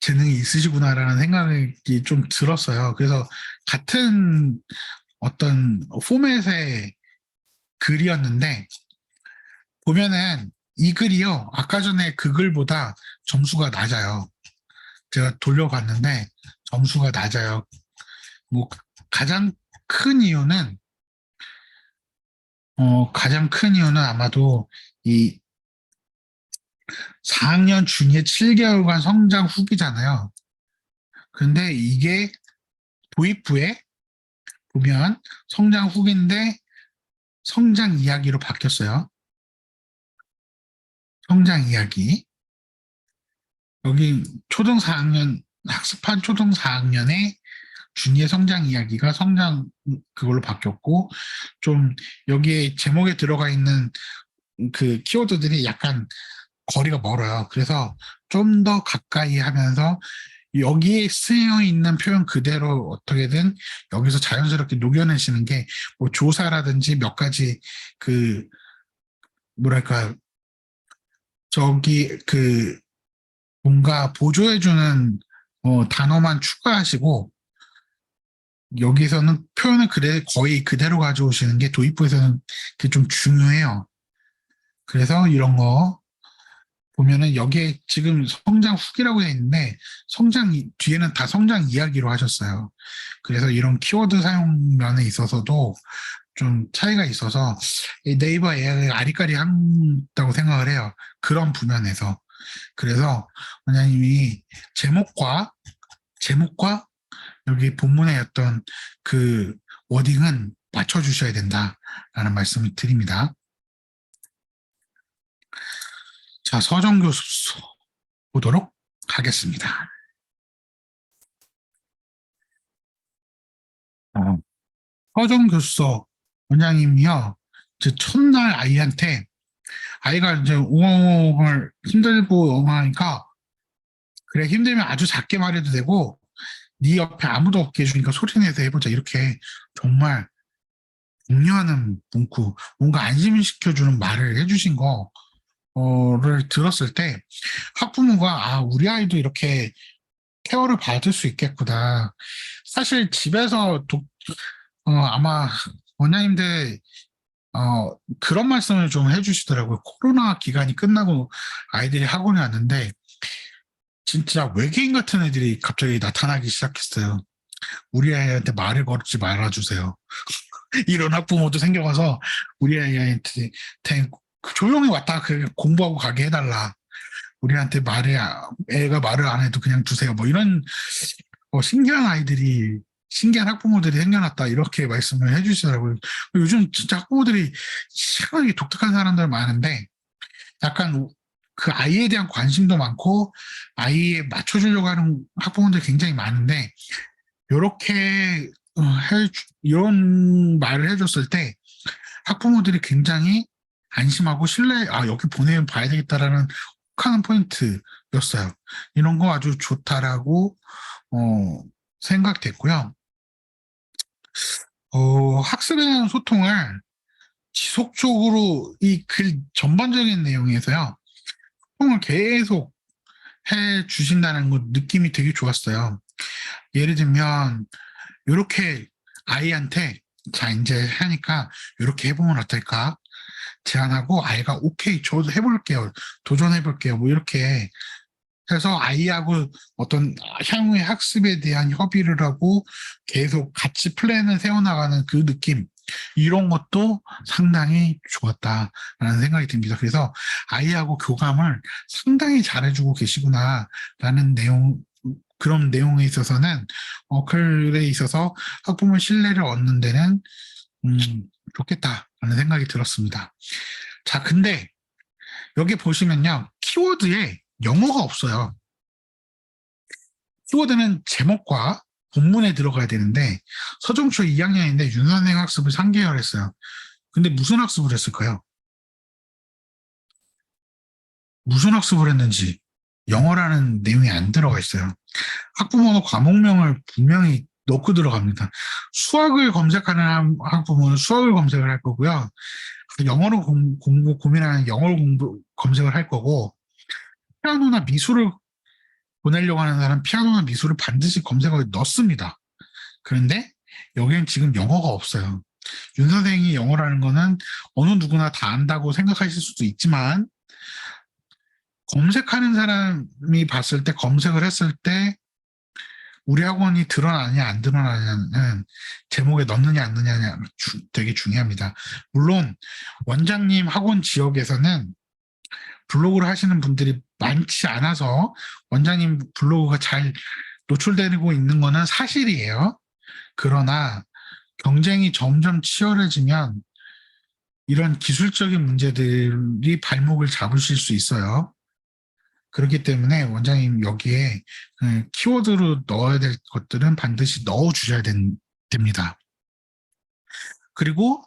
재능이 있으시구나라는 생각이 좀 들었어요. 그래서 같은 어떤 포맷의 글이었는데 보면은 이 글이요. 아까 전에 그 글보다 점수가 낮아요. 제가 돌려봤는데 점수가 낮아요. 뭐 가장 큰 이유는 아마도 이 4학년 중에 7개월간 성장 후기잖아요. 근데 이게 도입부에 보면 성장 후기인데 성장 이야기로 바뀌었어요. 성장 이야기. 여기 초등 4학년, 학습한 초등 4학년의 준이의 성장 이야기가 그걸로 바뀌었고, 좀 여기에 제목에 들어가 있는 그 키워드들이 약간 거리가 멀어요. 그래서 좀 더 가까이 하면서 여기에 쓰여 있는 표현 그대로 어떻게든 여기서 자연스럽게 녹여내시는 게 뭐 조사라든지 몇 가지 뭐랄까, 뭔가 보조해주는 단어만 추가하시고 여기서는 표현을 거의 그대로 가져오시는 게 도입부에서는 그게 좀 중요해요. 그래서 이런 거 보면은 여기에 지금 성장 후기라고 되어 있는데 뒤에는 다 성장 이야기로 하셨어요. 그래서 이런 키워드 사용 면에 있어서도 좀 차이가 있어서 네이버 AI가 아리까리 한다고 생각을 해요. 그런 부면에서. 그래서 원장님이 제목과 여기 본문의 어떤 그 워딩은 맞춰주셔야 된다라는 말씀을 드립니다. 자, 서정교습소 보도록 하겠습니다. 서정교습소 원장님이요, 첫날 아이한테 아이가 이제 웅엉웅엉 힘들고 하니까 그래 힘들면 아주 작게 말해도 되고 네 옆에 아무도 없게 해주니까 소리내서 해보자 이렇게 정말 격려하는 문구 뭔가 안심시켜주는 말을 해주신 거를 들었을 때 학부모가 아 우리 아이도 이렇게 케어를 받을 수 있겠구나. 사실 집에서 아마 원장님들 그런 말씀을 좀 해주시더라고요. 코로나 기간이 끝나고 아이들이 학원에 왔는데 진짜 외계인 같은 애들이 갑자기 나타나기 시작했어요. 우리 아이한테 말을 걸지 말아주세요. 이런 학부모도 생겨가서 우리 아이한테 조용히 왔다 공부하고 가게 해달라. 우리한테 애가 말을 안 해도 그냥 두세요. 뭐 이런 신기한 학부모들이 생겨났다. 이렇게 말씀을 해주시더라고요. 요즘 진짜 학부모들이 희한하게 독특한 사람들 많은데 약간 그 아이에 대한 관심도 많고 아이에 맞춰주려고 하는 학부모들 굉장히 많은데 이렇게 이런 말을 해줬을 때 학부모들이 굉장히 안심하고 여기 보내면 봐야 되겠다라는 혹하는 포인트였어요. 이런 거 아주 좋다라고 생각됐고요. 학습에 대한 소통을 지속적으로 이 글 전반적인 내용에서요. 소통을 계속 해 주신다는 거 느낌이 되게 좋았어요. 예를 들면 이렇게 아이한테 자 이제 하니까 이렇게 해보면 어떨까? 제안하고 아이가 오케이 저도 해볼게요. 도전해볼게요. 뭐 이렇게 해서 아이하고 어떤 향후의 학습에 대한 협의를 하고 계속 같이 플랜을 세워나가는 그 느낌 이런 것도 상당히 좋았다라는 생각이 듭니다. 그래서 아이하고 교감을 상당히 잘해주고 계시구나라는 그런 내용에 있어서는 글에 있어서 학부모 신뢰를 얻는 데는 좋겠다라는 생각이 들었습니다. 자, 근데 여기 보시면요. 키워드에 영어가 없어요. 키워드는 제목과 본문에 들어가야 되는데 서정초 2학년인데 윤선생 학습을 3개월 했어요. 근데 무슨 학습을 했을까요? 무슨 학습을 했는지 영어라는 내용이 안 들어가 있어요. 학부모는 과목명을 분명히 넣고 들어갑니다. 수학을 검색하는 학부모는 수학을 검색을 할 거고요. 영어로 고민하는 영어를 검색을 할 거고 피아노나 미술을 보내려고 하는 사람 피아노나 미술을 반드시 검색어에 넣습니다. 그런데 여기는 지금 영어가 없어요. 윤 선생이 영어라는 거는 어느 누구나 다 안다고 생각하실 수도 있지만 검색하는 사람이 봤을 때 검색을 했을 때 우리 학원이 드러나느냐 안 드러나느냐는 제목에 넣느냐 안 넣느냐 되게 중요합니다. 물론 원장님 학원 지역에서는 블로그를 하시는 분들이 많지 않아서 원장님 블로그가 잘 노출되고 있는 거는 사실이에요. 그러나 경쟁이 점점 치열해지면 이런 기술적인 문제들이 발목을 잡으실 수 있어요. 그렇기 때문에 원장님 여기에 키워드로 넣어야 될 것들은 반드시 넣어주셔야 됩니다. 그리고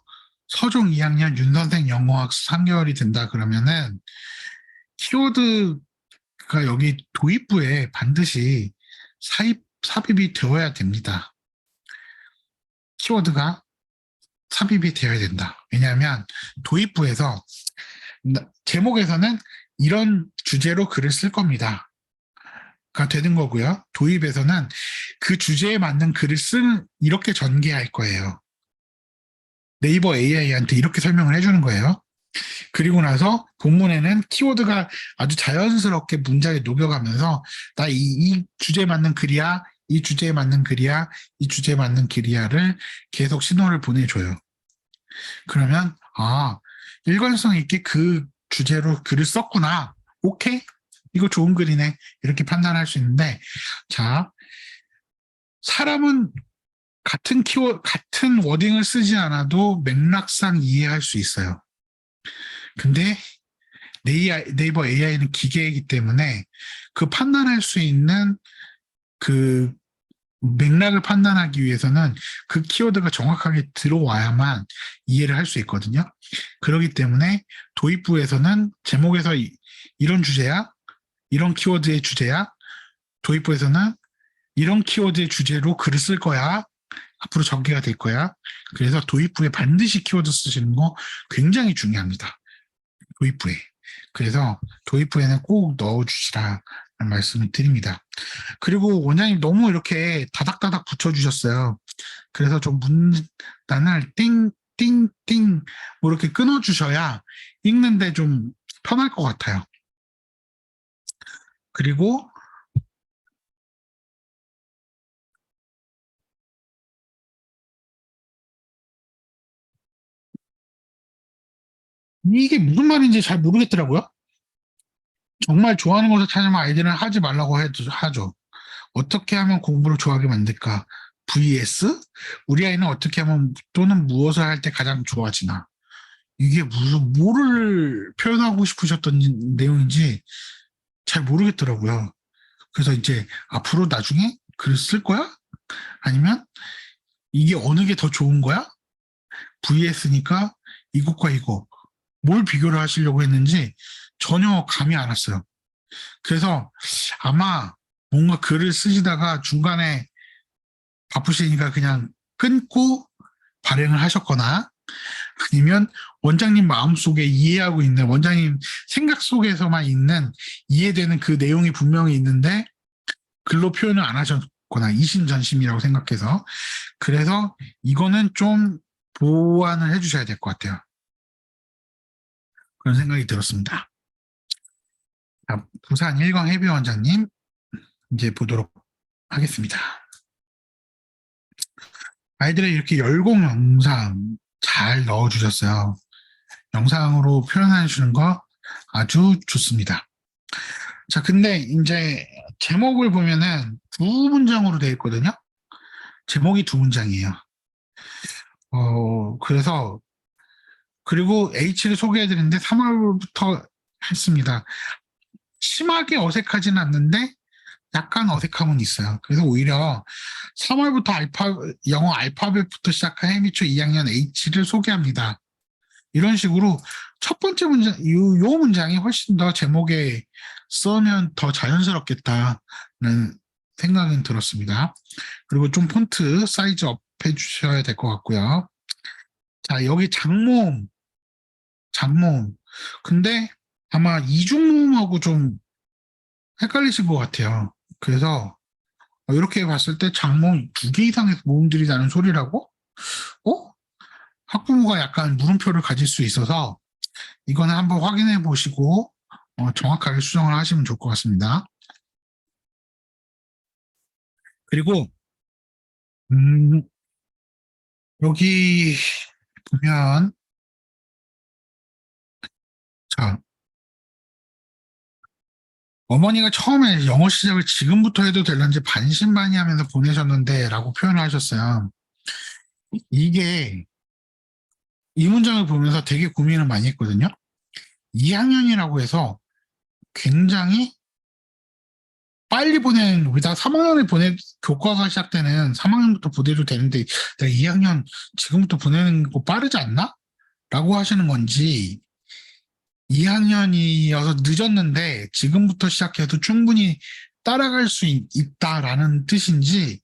서종 2학년 윤선생 영어학 3개월이 된다 그러면은 키워드가 여기 도입부에 반드시 삽입이 되어야 됩니다. 키워드가 삽입이 되어야 된다. 왜냐하면 도입부에서 제목에서는 이런 주제로 글을 쓸 겁니다. 가 되는 거고요. 도입에서는 그 주제에 맞는 글을 이렇게 전개할 거예요. 네이버 AI한테 이렇게 설명을 해주는 거예요. 그리고 나서 본문에는 키워드가 아주 자연스럽게 문장에 녹여가면서 나 이 주제에 맞는 글이야, 이 주제에 맞는 글이야, 이 주제에 맞는 글이야를 계속 신호를 보내줘요. 그러면 일관성 있게 그 주제로 글을 썼구나. 오케이? 이거 좋은 글이네. 이렇게 판단할 수 있는데 자, 사람은 같은 워딩을 쓰지 않아도 맥락상 이해할 수 있어요. 근데 네이버 AI는 기계이기 때문에 그 판단할 수 있는 그 맥락을 판단하기 위해서는 그 키워드가 정확하게 들어와야만 이해를 할 수 있거든요. 그렇기 때문에 도입부에서는 제목에서 이런 주제야, 이런 키워드의 주제야, 도입부에서는 이런 키워드의 주제로 글을 쓸 거야. 앞으로 전개가 될 거야. 그래서 도입부에 반드시 키워드 쓰시는 거 굉장히 중요합니다. 도입부에. 그래서 도입부에는 꼭 넣어주시라 말씀을 드립니다. 그리고 원장님 너무 이렇게 다닥다닥 붙여주셨어요. 그래서 좀 문단을 띵띵띵 뭐 이렇게 끊어주셔야 읽는데 좀 편할 것 같아요. 그리고 이게 무슨 말인지 잘 모르겠더라고요. 정말 좋아하는 것을 찾으면 아이들은 하지 말라고 하죠. 어떻게 하면 공부를 좋아하게 만들까? vs 우리 아이는 어떻게 하면 또는 무엇을 할 때 가장 좋아지나? 이게 무슨 뭐를 표현하고 싶으셨던 내용인지 잘 모르겠더라고요. 그래서 이제 앞으로 나중에 글을 쓸 거야? 아니면 이게 어느 게 더 좋은 거야? vs니까 이것과 이거 뭘 비교를 하시려고 했는지 전혀 감이 안 왔어요. 그래서 아마 뭔가 글을 쓰시다가 중간에 바쁘시니까 그냥 끊고 발행을 하셨거나 아니면 원장님 마음속에 이해하고 있는 원장님 생각 속에서만 있는 이해되는 그 내용이 분명히 있는데 글로 표현을 안 하셨거나 이심전심이라고 생각해서 그래서 이거는 좀 보완을 해주셔야 될 것 같아요. 그런 생각이 들었습니다. 자, 부산 일광 해비 원장님 이제 보도록 하겠습니다. 아이들의 이렇게 열공 영상 잘 넣어주셨어요. 영상으로 표현해 주는 거 아주 좋습니다. 자, 근데 이제 제목을 보면은 두 문장으로 되어 있거든요. 제목이 두 문장이에요. 그래서 그리고 H를 소개해 드리는데 3월부터 했습니다. 심하게 어색하진 않는데 약간 어색함은 있어요. 그래서 오히려 3월부터 영어 알파벳부터 시작한 해미초 2학년 H를 소개합니다. 이런 식으로 첫 번째 문장, 요 문장이 훨씬 더 제목에 쓰면 더 자연스럽겠다는 생각은 들었습니다. 그리고 좀 폰트 사이즈 업 해주셔야 될 것 같고요. 자, 여기 장모음. 근데 아마 이중모음하고 좀 헷갈리신 것 같아요. 그래서 이렇게 봤을 때 장모음 2개 이상의 모음들이 나는 소리라고? 학부모가 약간 물음표를 가질 수 있어서 이거는 한번 확인해 보시고 정확하게 수정을 하시면 좋을 것 같습니다. 그리고 여기 보면 자 어머니가 처음에 영어 시작을 지금부터 해도 될런지 반신반의하면서 보내셨는데 라고 표현을 하셨어요. 이게 이 문장을 보면서 되게 고민을 많이 했거든요. 2학년이라고 해서 굉장히 빨리 우리가 3학년에 교과가 시작되는 3학년부터 보내도 되는데, 내가 2학년 지금부터 보내는 거 빠르지 않나? 라고 하시는 건지, 2학년이어서 늦었는데, 지금부터 시작해도 충분히 따라갈 수 있다라는 뜻인지,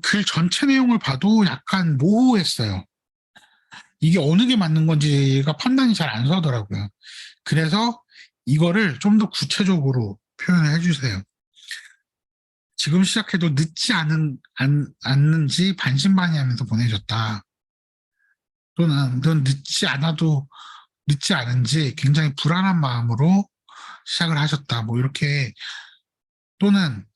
글 전체 내용을 봐도 약간 모호했어요. 이게 어느 게 맞는 건지가 판단이 잘 안 서더라고요. 그래서 이거를 좀 더 구체적으로 표현을 해주세요. 지금 시작해도 늦지 않는지 반신반의하면서 보내줬다. 또는 넌 늦지 않은지 굉장히 불안한 마음으로 시작을 하셨다. 뭐 이렇게 또는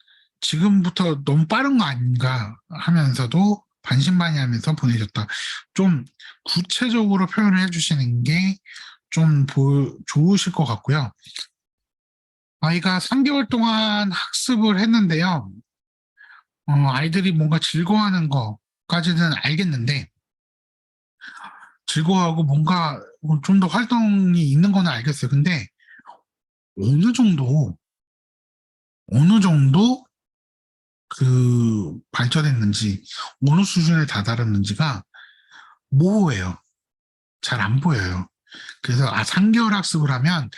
지금부터 너무 빠른 거 아닌가 하면서도 반신반의하면서 보내줬다. 좀 구체적으로 표현을 해주시는 게 좀 좋으실 것 같고요. 아이가 3개월 동안 학습을 했는데요. 아이들이 뭔가 즐거워하는 거까지는 알겠는데, 즐거워하고 뭔가 좀 더 활동이 있는 건 알겠어요. 근데 어느 정도 발전했는지, 어느 수준에 다다랐는지가 모호해요. 잘 안 보여요. 그래서, 3개월 학습을 하면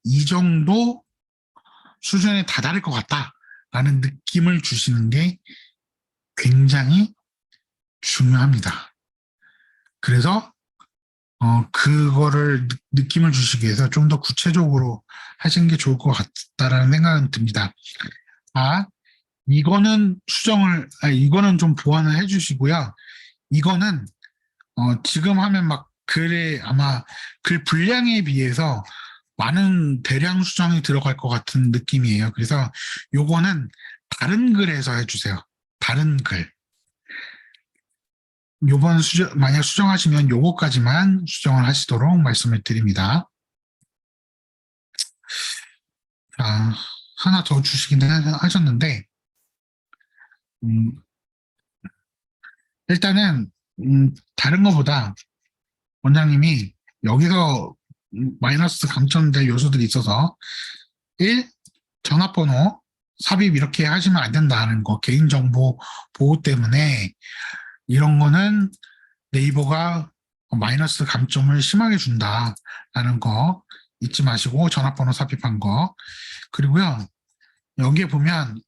이 정도 수준에 다다를 것 같다라는 느낌을 주시는 게 굉장히 중요합니다. 그래서 그거를 느낌을 주시기 위해서 좀 더 구체적으로 하시는 게 좋을 것 같다라는 생각은 듭니다. 이거는 이거는 좀 보완을 해주시고요. 이거는 지금 하면 막 아마 글 분량에 비해서 많은 대량 수정이 들어갈 것 같은 느낌이에요. 그래서 요거는 다른 글에서 해주세요. 다른 글. 만약 수정하시면 요거까지만 수정을 하시도록 말씀을 드립니다. 자, 하나 더 주시긴 하셨는데, 음, 일단은, 다른 것보다 원장님이 여기서 마이너스 감점될 요소들이 있어서 1. 전화번호 삽입 이렇게 하시면 안 된다는 거, 개인정보 보호 때문에 이런 거는 네이버가 마이너스 감점을 심하게 준다라는 거 잊지 마시고, 전화번호 삽입한 거. 그리고요, 여기에 보면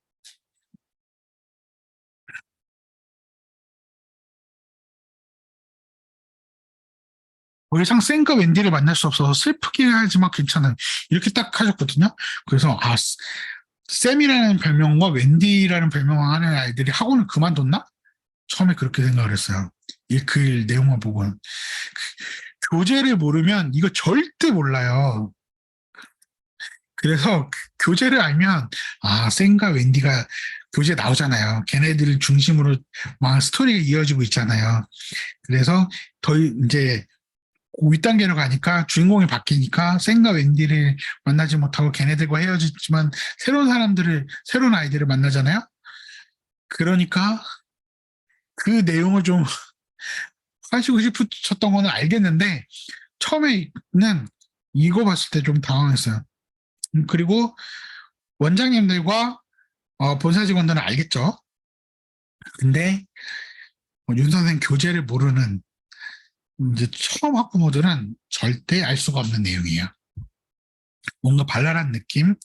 더 이상 샘과 웬디를 만날 수 없어서 슬프게 하지만 괜찮아요. 이렇게 딱 하셨거든요. 그래서 샘이라는 별명과 웬디라는 별명을 하는 아이들이 학원을 그만뒀나? 처음에 그렇게 생각을 했어요. 이 글 내용만 보고. 교재를 모르면 이거 절대 몰라요. 그래서 교재를 알면, 샘과 웬디가 교재 나오잖아요. 걔네들 중심으로 막 스토리가 이어지고 있잖아요. 그래서 이제 윗단계로 가니까 주인공이 바뀌니까 샘과 웬디를 만나지 못하고 걔네들과 헤어졌지만 새로운 아이들을 만나잖아요. 그러니까 그 내용을 좀 하시고 싶으셨던 거는 알겠는데, 처음에는 이거 봤을 때 좀 당황했어요. 그리고 원장님들과 본사 직원들은 알겠죠. 근데 윤 선생 교재를 모르는 이제 처음 학부모들은 절대 알 수가 없는 내용이에요. 뭔가 발랄한 느낌,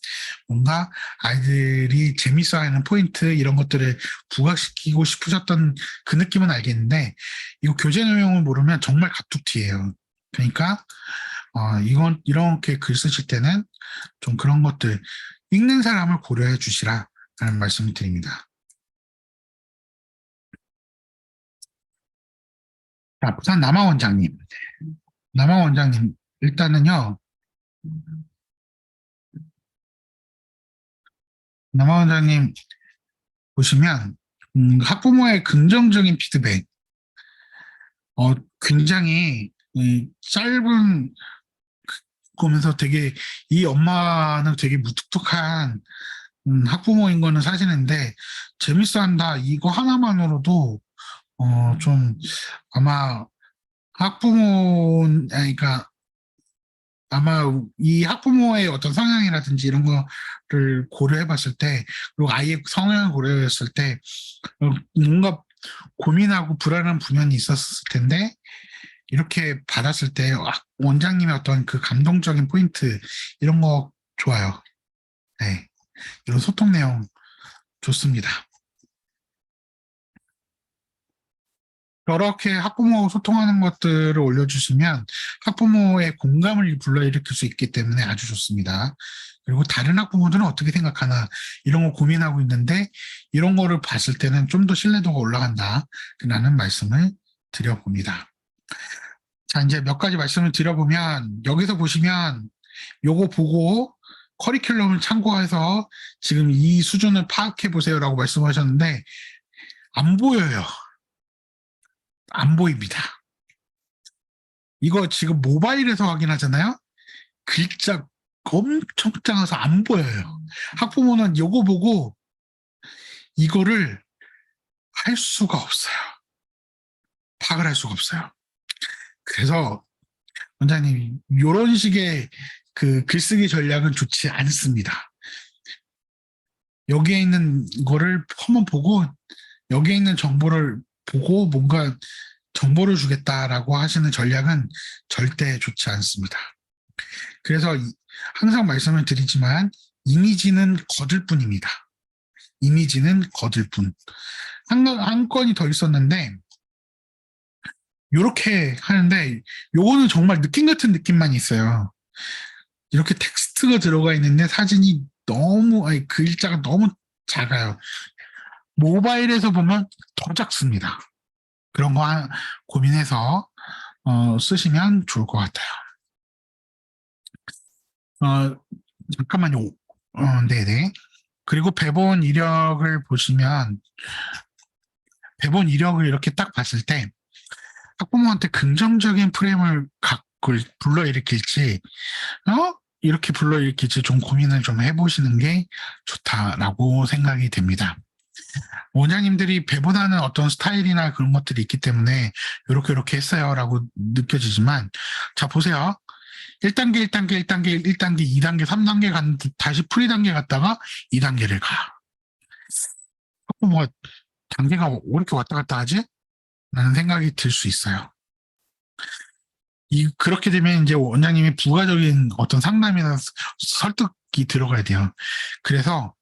뭔가 아이들이 재밌어하는 포인트 이런 것들을 부각시키고 싶으셨던 그 느낌은 알겠는데, 이거 교재 내용을 모르면 정말 갑툭튀예요. 그러니까 이렇게 글 쓰실 때는 좀 그런 것들 읽는 사람을 고려해 주시라는 말씀을 드립니다. 자, 부산 남아원장님. 남아원장님, 일단은요, 남아원장님 보시면, 학부모의 긍정적인 피드백, 굉장히 짧은 거면서 되게, 이 엄마는 되게 무뚝뚝한 학부모인 거는 사실인데, 재밌어한다, 이거 하나만으로도, 좀, 아마 그러니까 아마 이 학부모의 어떤 성향이라든지 이런 거를 고려해 봤을 때, 그리고 아이의 성향을 고려해 봤을 때, 뭔가 고민하고 불안한 분연이 있었을 텐데, 이렇게 받았을 때, 원장님의 어떤 그 감동적인 포인트, 이런 거 좋아요. 네. 이런 소통 내용 좋습니다. 이렇게 학부모하고 소통하는 것들을 올려주시면 학부모의 공감을 불러일으킬 수 있기 때문에 아주 좋습니다. 그리고 다른 학부모들은 어떻게 생각하나 이런 거 고민하고 있는데, 이런 거를 봤을 때는 좀 더 신뢰도가 올라간다라는 말씀을 드려봅니다. 자, 이제 몇 가지 말씀을 드려보면, 여기서 보시면 요거 보고 커리큘럼을 참고해서 지금 이 수준을 파악해 보세요라고 말씀하셨는데, 안 보여요. 안 보입니다. 이거 지금 모바일에서 확인하잖아요. 글자 엄청 작아서 안 보여요. 학부모는 이거 보고 이거를 할 수가 없어요. 파악을 할 수가 없어요. 그래서 원장님, 이런 식의 그 글쓰기 전략은 좋지 않습니다. 여기에 있는 거를 한번 보고 여기에 있는 정보를 보고 뭔가 정보를 주겠다라고 하시는 전략은 절대 좋지 않습니다. 그래서 항상 말씀을 드리지만 이미지는 거들 뿐입니다. 이미지는 거들 뿐. 한 건이 더 있었는데 이렇게 하는데 요거는 정말 느낌 같은 느낌만 있어요. 이렇게 텍스트가 들어가 있는데 사진이 너무 아니 글자가 너무 작아요. 모바일에서 보면 더 작습니다. 그런 거 고민해서 쓰시면 좋을 것 같아요. 잠깐만요. 네네. 그리고 배본 이력을 보시면 배본 이력을 이렇게 딱 봤을 때 학부모한테 긍정적인 프레임을 갖고 불러일으킬지 이렇게 불러일으킬지 좀 고민을 좀 해보시는 게 좋다라고 생각이 됩니다. 원장님들이 배분하는 어떤 스타일이나 그런 것들이 있기 때문에 이렇게 했어요라고 느껴지지만 자 보세요. 1단계, 1단계, 1단계, 1단계, 2단계, 3단계 간 다시 프리 단계 갔다가 2단계를 가. 뭐 단계가 왜 이렇게 왔다 갔다 하지? 라는 생각이 들 수 있어요. 그렇게 되면 이제 원장님이 부가적인 어떤 상담이나 설득이 들어가야 돼요. 그래서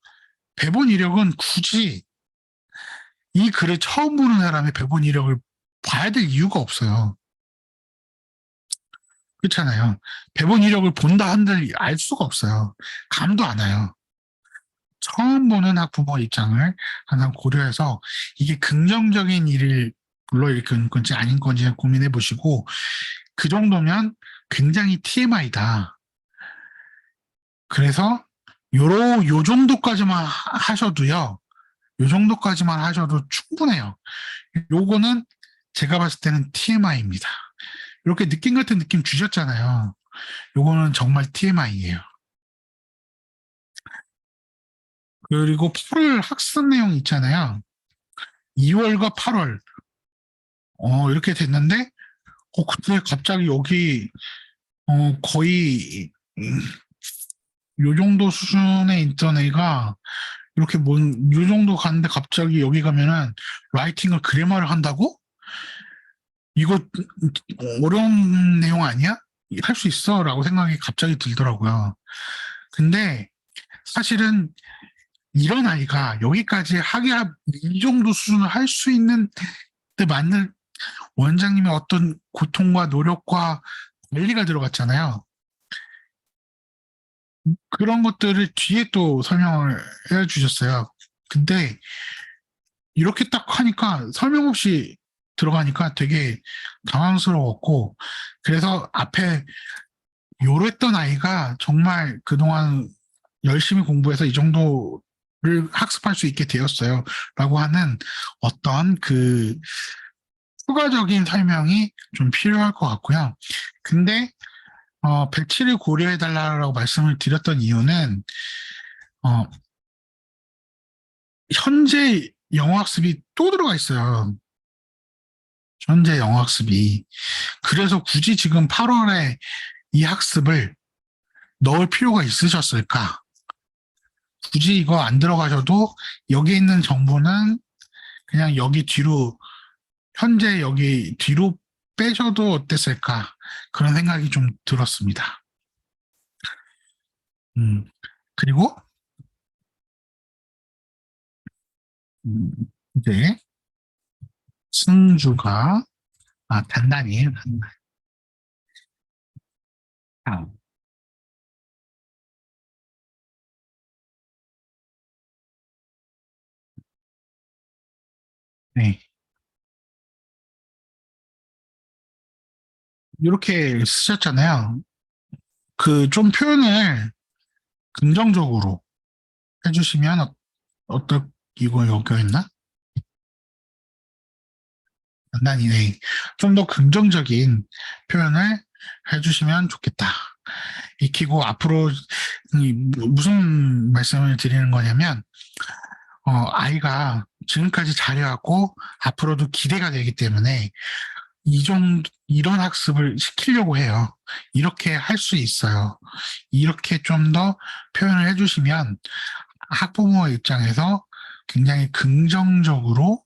배분 이력은 굳이 이 글을 처음 보는 사람의 배분 이력을 봐야 될 이유가 없어요. 그렇잖아요. 배분 이력을 본다 한들 알 수가 없어요. 감도 안 와요. 처음 보는 학부모 입장을 항상 고려해서 이게 긍정적인 일을 불러일으키는 건지 아닌 건지 고민해 보시고 그 정도면 굉장히 TMI다. 그래서 요 정도까지만 하셔도요. 요 정도까지만 하셔도 충분해요. 요거는 제가 봤을 때는 TMI입니다. 이렇게 느낌 같은 느낌 주셨잖아요. 요거는 정말 TMI예요. 그리고 8월 학습 내용 있잖아요. 2월과 8월 이렇게 됐는데 근데 갑자기 여기 거의 요 정도 수준에 있던 애가 이렇게 요 정도 갔는데 갑자기 여기 가면은 라이팅을 그래머를 한다고? 이거 어려운 내용 아니야? 할 수 있어 라고 생각이 갑자기 들더라고요. 근데 사실은 이런 아이가 여기까지 학예학 이 정도 수준을 할 수 있는 데 맞는 원장님의 어떤 고통과 노력과 관리가 들어갔잖아요. 그런 것들을 뒤에 또 설명을 해주셨어요. 근데 이렇게 딱 하니까 설명 없이 들어가니까 되게 당황스러웠고 그래서 앞에 요랬던 아이가 정말 그동안 열심히 공부해서 이 정도를 학습할 수 있게 되었어요. 라고 하는 어떤 그 추가적인 설명이 좀 필요할 것 같고요. 근데 배치를 고려해달라고 말씀을 드렸던 이유는 현재 영어학습이 또 들어가 있어요. 현재 영어학습이. 그래서 굳이 지금 8월에 이 학습을 넣을 필요가 있으셨을까? 굳이 이거 안 들어가셔도 여기 있는 정보는 그냥 여기 뒤로 현재 여기 뒤로 빼셔도 어땠을까? 그런 생각이 좀 들었습니다. 그리고 이제 승주가 단단이에요. 단단. 다음. 네. 이렇게 쓰셨잖아요. 그 좀 표현을 긍정적으로 해주시면 이거 여기였나? 단단히네. 좀 더 긍정적인 표현을 해주시면 좋겠다. 익히고 앞으로 무슨 말씀을 드리는 거냐면 아이가 지금까지 잘해왔고 앞으로도 기대가 되기 때문에 이런 학습을 시키려고 해요. 이렇게 할 수 있어요. 이렇게 좀 더 표현을 해주시면 학부모 입장에서 굉장히 긍정적으로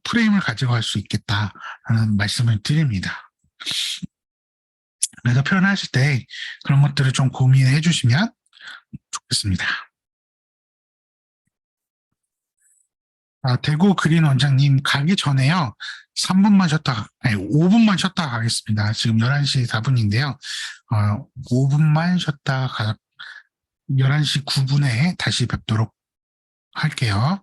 프레임을 가져갈 수 있겠다라는 말씀을 드립니다. 그래서 표현하실 때 그런 것들을 좀 고민해 주시면 좋겠습니다. 대구 그린 원장님 가기 전에요. 5분만 쉬었다 가겠습니다. 지금 11시 4분인데요. 5분만 쉬었다 11시 9분에 다시 뵙도록 할게요.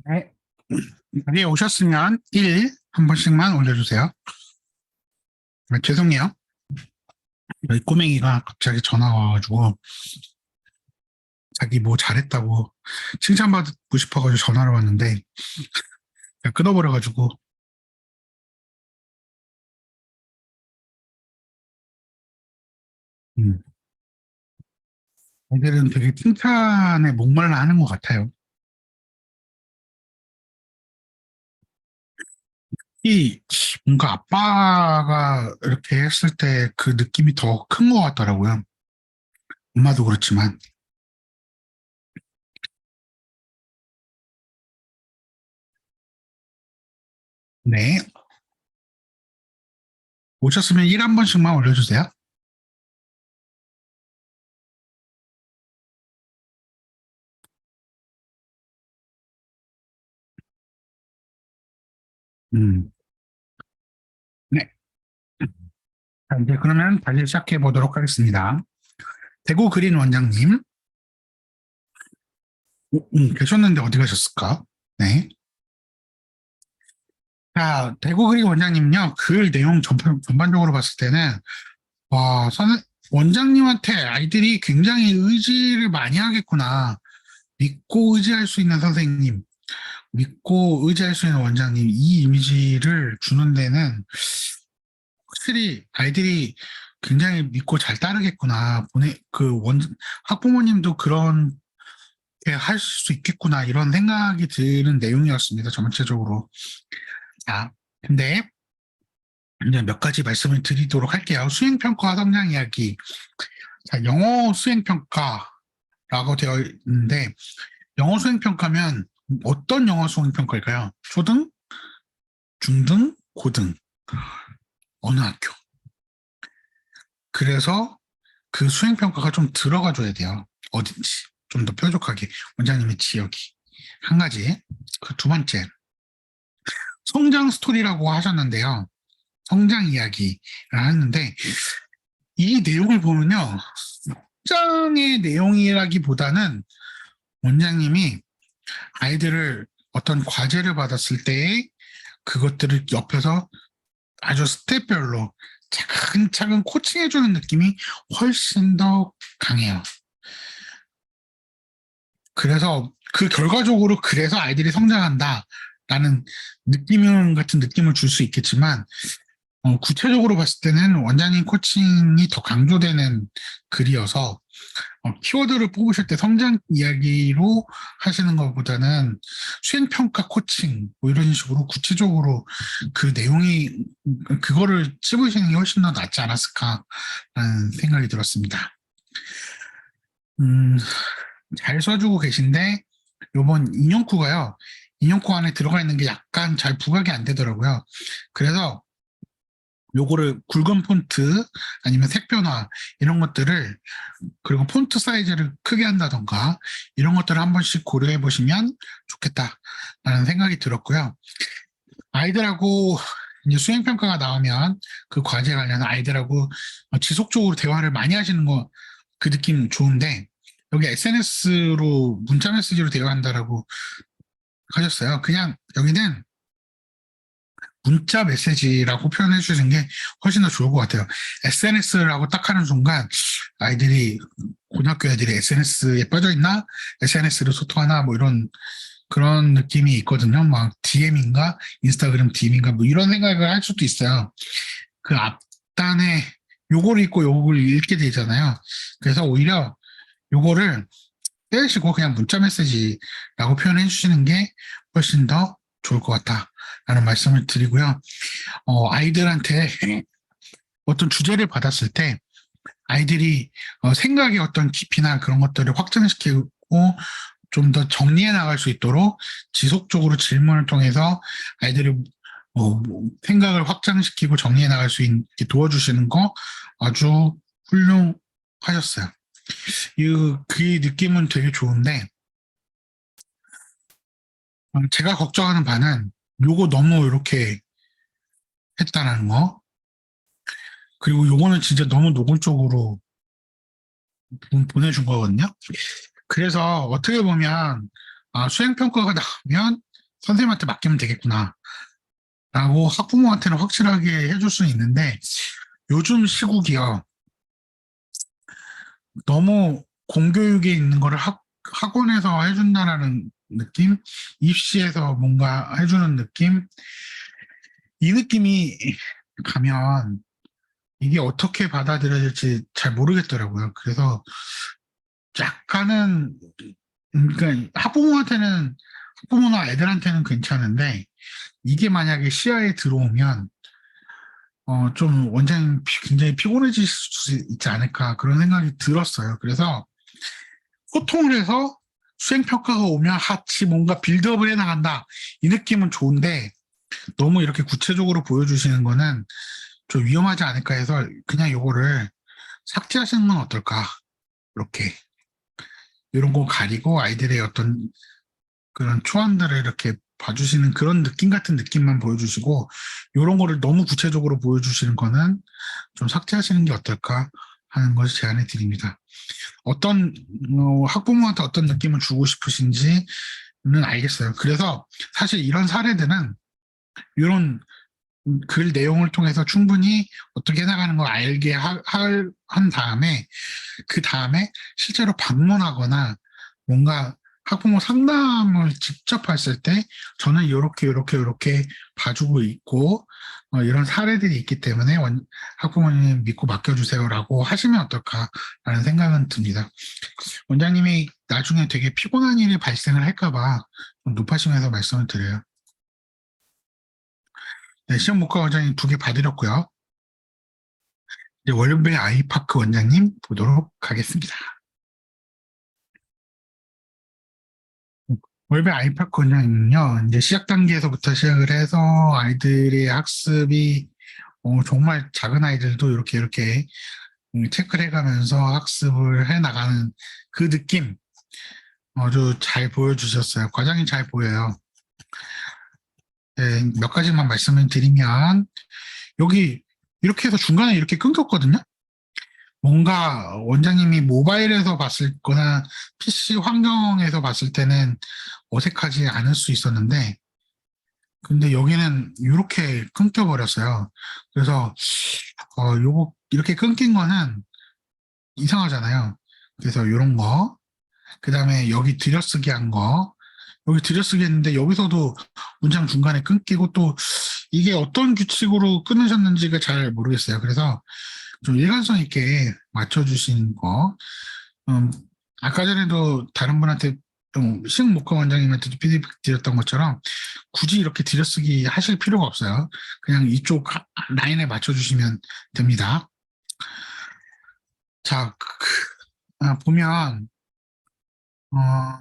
네. 자리에 오셨으면 1 한 번씩만 올려주세요. 죄송해요. 저희 꼬맹이가 갑자기 전화 와가지고 자기 뭐 잘했다고 칭찬받고 싶어가지고 전화를 왔는데 제가 끊어버려가지고 음, 애들은 되게 칭찬에 목말라 하는 것 같아요. 이 뭔가 아빠가 이렇게 했을 때 그 느낌이 더 큰 것 같더라고요. 엄마도 그렇지만. 네. 오셨으면 1 한 번씩만 올려주세요. 음, 네. 자, 이제 그러면 다시 시작해 보도록 하겠습니다. 대구 그린 원장님, 계셨는데 어디 가셨을까? 네. 자, 대구 그린 원장님요, 글 내용 전반적으로 봤을 때는, 와, 원장님한테 아이들이 굉장히 의지를 많이 하겠구나. 믿고 의지할 수 있는 선생님, 믿고 의지할 수 있는 원장님, 이 이미지를 주는 데는 확실히 아이들이 굉장히 믿고 잘 따르겠구나. 학부모님도 그런 게 할 수 있겠구나. 이런 생각이 드는 내용이었습니다. 전체적으로. 자, 근데 이제 몇 가지 말씀을 드리도록 할게요. 수행평가와 성장 이야기. 자, 영어 수행평가라고 되어 있는데, 영어 수행평가면 어떤 영어 수행평가일까요? 초등, 중등, 고등, 어느 학교. 그래서 그 수행평가가 좀 들어가 줘야 돼요. 어딘지. 좀 더 뾰족하게. 원장님의 지역이. 한 가지. 그 두 번째. 성장 스토리라고 하셨는데요. 성장 이야기를 하는데, 이 내용을 보면요. 성장의 내용이라기보다는 원장님이 아이들을 어떤 과제를 받았을 때 그것들을 옆에서 아주 스텝별로 차근차근 코칭해주는 느낌이 훨씬 더 강해요. 그래서 그 결과적으로 그래서 아이들이 성장한다라는 같은 느낌을 줄 수 있겠지만 구체적으로 봤을 때는 원장님 코칭이 더 강조되는 글이어서 키워드를 뽑으실 때 성장 이야기로 하시는 것보다는 수행평가 코칭 뭐 이런 식으로 구체적으로 그 내용이 그거를 찝으시는 게 훨씬 더 낫지 않았을까라는 생각이 들었습니다. 음, 잘 써주고 계신데 요번 인형쿠가요. 인형쿠 안에 들어가 있는 게 약간 잘 부각이 안 되더라고요. 그래서 요거를 굵은 폰트 아니면 색 변화 이런 것들을 그리고 폰트 사이즈를 크게 한다던가 이런 것들을 한 번씩 고려해 보시면 좋겠다라는 생각이 들었고요. 아이들하고 이제 수행평가가 나오면 그 과제 관련한 아이들하고 지속적으로 대화를 많이 하시는 거 그 느낌 좋은데 여기 SNS로 문자 메시지로 대화한다라고 하셨어요. 그냥 여기는 문자 메시지라고 표현해 주시는 게 훨씬 더 좋을 것 같아요. SNS라고 딱 하는 순간 아이들이 고등학교 애들이 SNS에 빠져 있나? SNS로 소통하나? 뭐 이런 그런 느낌이 있거든요. 막 DM인가? 인스타그램 DM인가? 뭐 이런 생각을 할 수도 있어요. 그 앞단에 요거를 읽고 요걸 읽게 되잖아요. 그래서 오히려 요거를 떼시고 그냥 문자 메시지라고 표현해 주시는 게 훨씬 더 좋을 것 같다라는 말씀을 드리고요. 아이들한테 어떤 주제를 받았을 때 아이들이 생각의 어떤 깊이나 그런 것들을 확장시키고 좀 더 정리해 나갈 수 있도록 지속적으로 질문을 통해서 아이들이 생각을 확장시키고 정리해 나갈 수 있게 도와주시는 거 아주 훌륭하셨어요. 그 느낌은 되게 좋은데 제가 걱정하는 바는 요거 너무 이렇게 했다라는 거 그리고 요거는 진짜 너무 노골적으로 보내준 거거든요. 그래서 어떻게 보면 수행평가가 나오면 선생님한테 맡기면 되겠구나. 라고 학부모한테는 확실하게 해줄 수 있는데, 요즘 시국이요. 너무 공교육에 있는 거를 학원에서 해준다라는 느낌? 입시에서 뭔가 해주는 느낌? 이 느낌이 가면 이게 어떻게 받아들여질지 잘 모르겠더라고요. 그래서 약간은, 그러니까 학부모나 애들한테는 괜찮은데, 이게 만약에 시야에 들어오면, 좀 원장님 굉장히 피곤해질 수 있지 않을까 그런 생각이 들었어요. 그래서 소통을 해서 수행평가가 오면 같이 뭔가 빌드업을 해 나간다. 이 느낌은 좋은데, 너무 이렇게 구체적으로 보여주시는 거는 좀 위험하지 않을까 해서 그냥 요거를 삭제하시는 건 어떨까. 이렇게. 이런 거 가리고 아이들의 어떤 그런 초안들을 이렇게 봐주시는 그런 느낌 같은 느낌만 보여주시고, 이런 거를 너무 구체적으로 보여주시는 거는 좀 삭제하시는 게 어떨까 하는 것을 제안해 드립니다. 학부모한테 어떤 느낌을 주고 싶으신지는 알겠어요. 그래서 사실 이런 사례들은 이런 글 내용을 통해서 충분히 어떻게 해나가는 걸 알게 한 다음에, 그 다음에 실제로 방문하거나 뭔가 학부모 상담을 직접 했을 때 저는 이렇게 봐주고 있고 이런 사례들이 있기 때문에 학부모님 믿고 맡겨주세요라고 하시면 어떨까라는 생각은 듭니다. 원장님이 나중에 되게 피곤한 일이 발생을 할까봐 좀 높아심에서 말씀을 드려요. 네, 시험 목과 원장님 2개 봐드렸고요. 이제 월배 아이파크 원장님 보도록 하겠습니다. 월배 아이파크 원장님은요, 이제 시작 단계에서부터 시작을 해서 아이들의 학습이 정말 작은 아이들도 이렇게 체크를 해가면서 학습을 해나가는 그 느낌 아주 잘 보여주셨어요. 과정이 잘 보여요. 네, 몇 가지만 말씀을 드리면 여기 이렇게 해서 중간에 이렇게 끊겼거든요. 뭔가 원장님이 모바일에서 봤을 거나 PC 환경에서 봤을 때는 어색하지 않을 수 있었는데, 근데 여기는 이렇게 끊겨버렸어요. 그래서, 이렇게 끊긴 거는 이상하잖아요. 그래서 이런 거, 그 다음에 여기 들여쓰기 한 거, 여기 들여쓰기 했는데 여기서도 문장 중간에 끊기고 또 이게 어떤 규칙으로 끊으셨는지가 잘 모르겠어요. 그래서 좀 일관성 있게 맞춰주신 거. 음, 아까 전에도 다른 분한테 시흥목화 원장님한테도 피드백 드렸던 것처럼 굳이 이렇게 들여쓰기 하실 필요가 없어요. 그냥 이쪽 라인에 맞춰주시면 됩니다. 자, 보면, 어,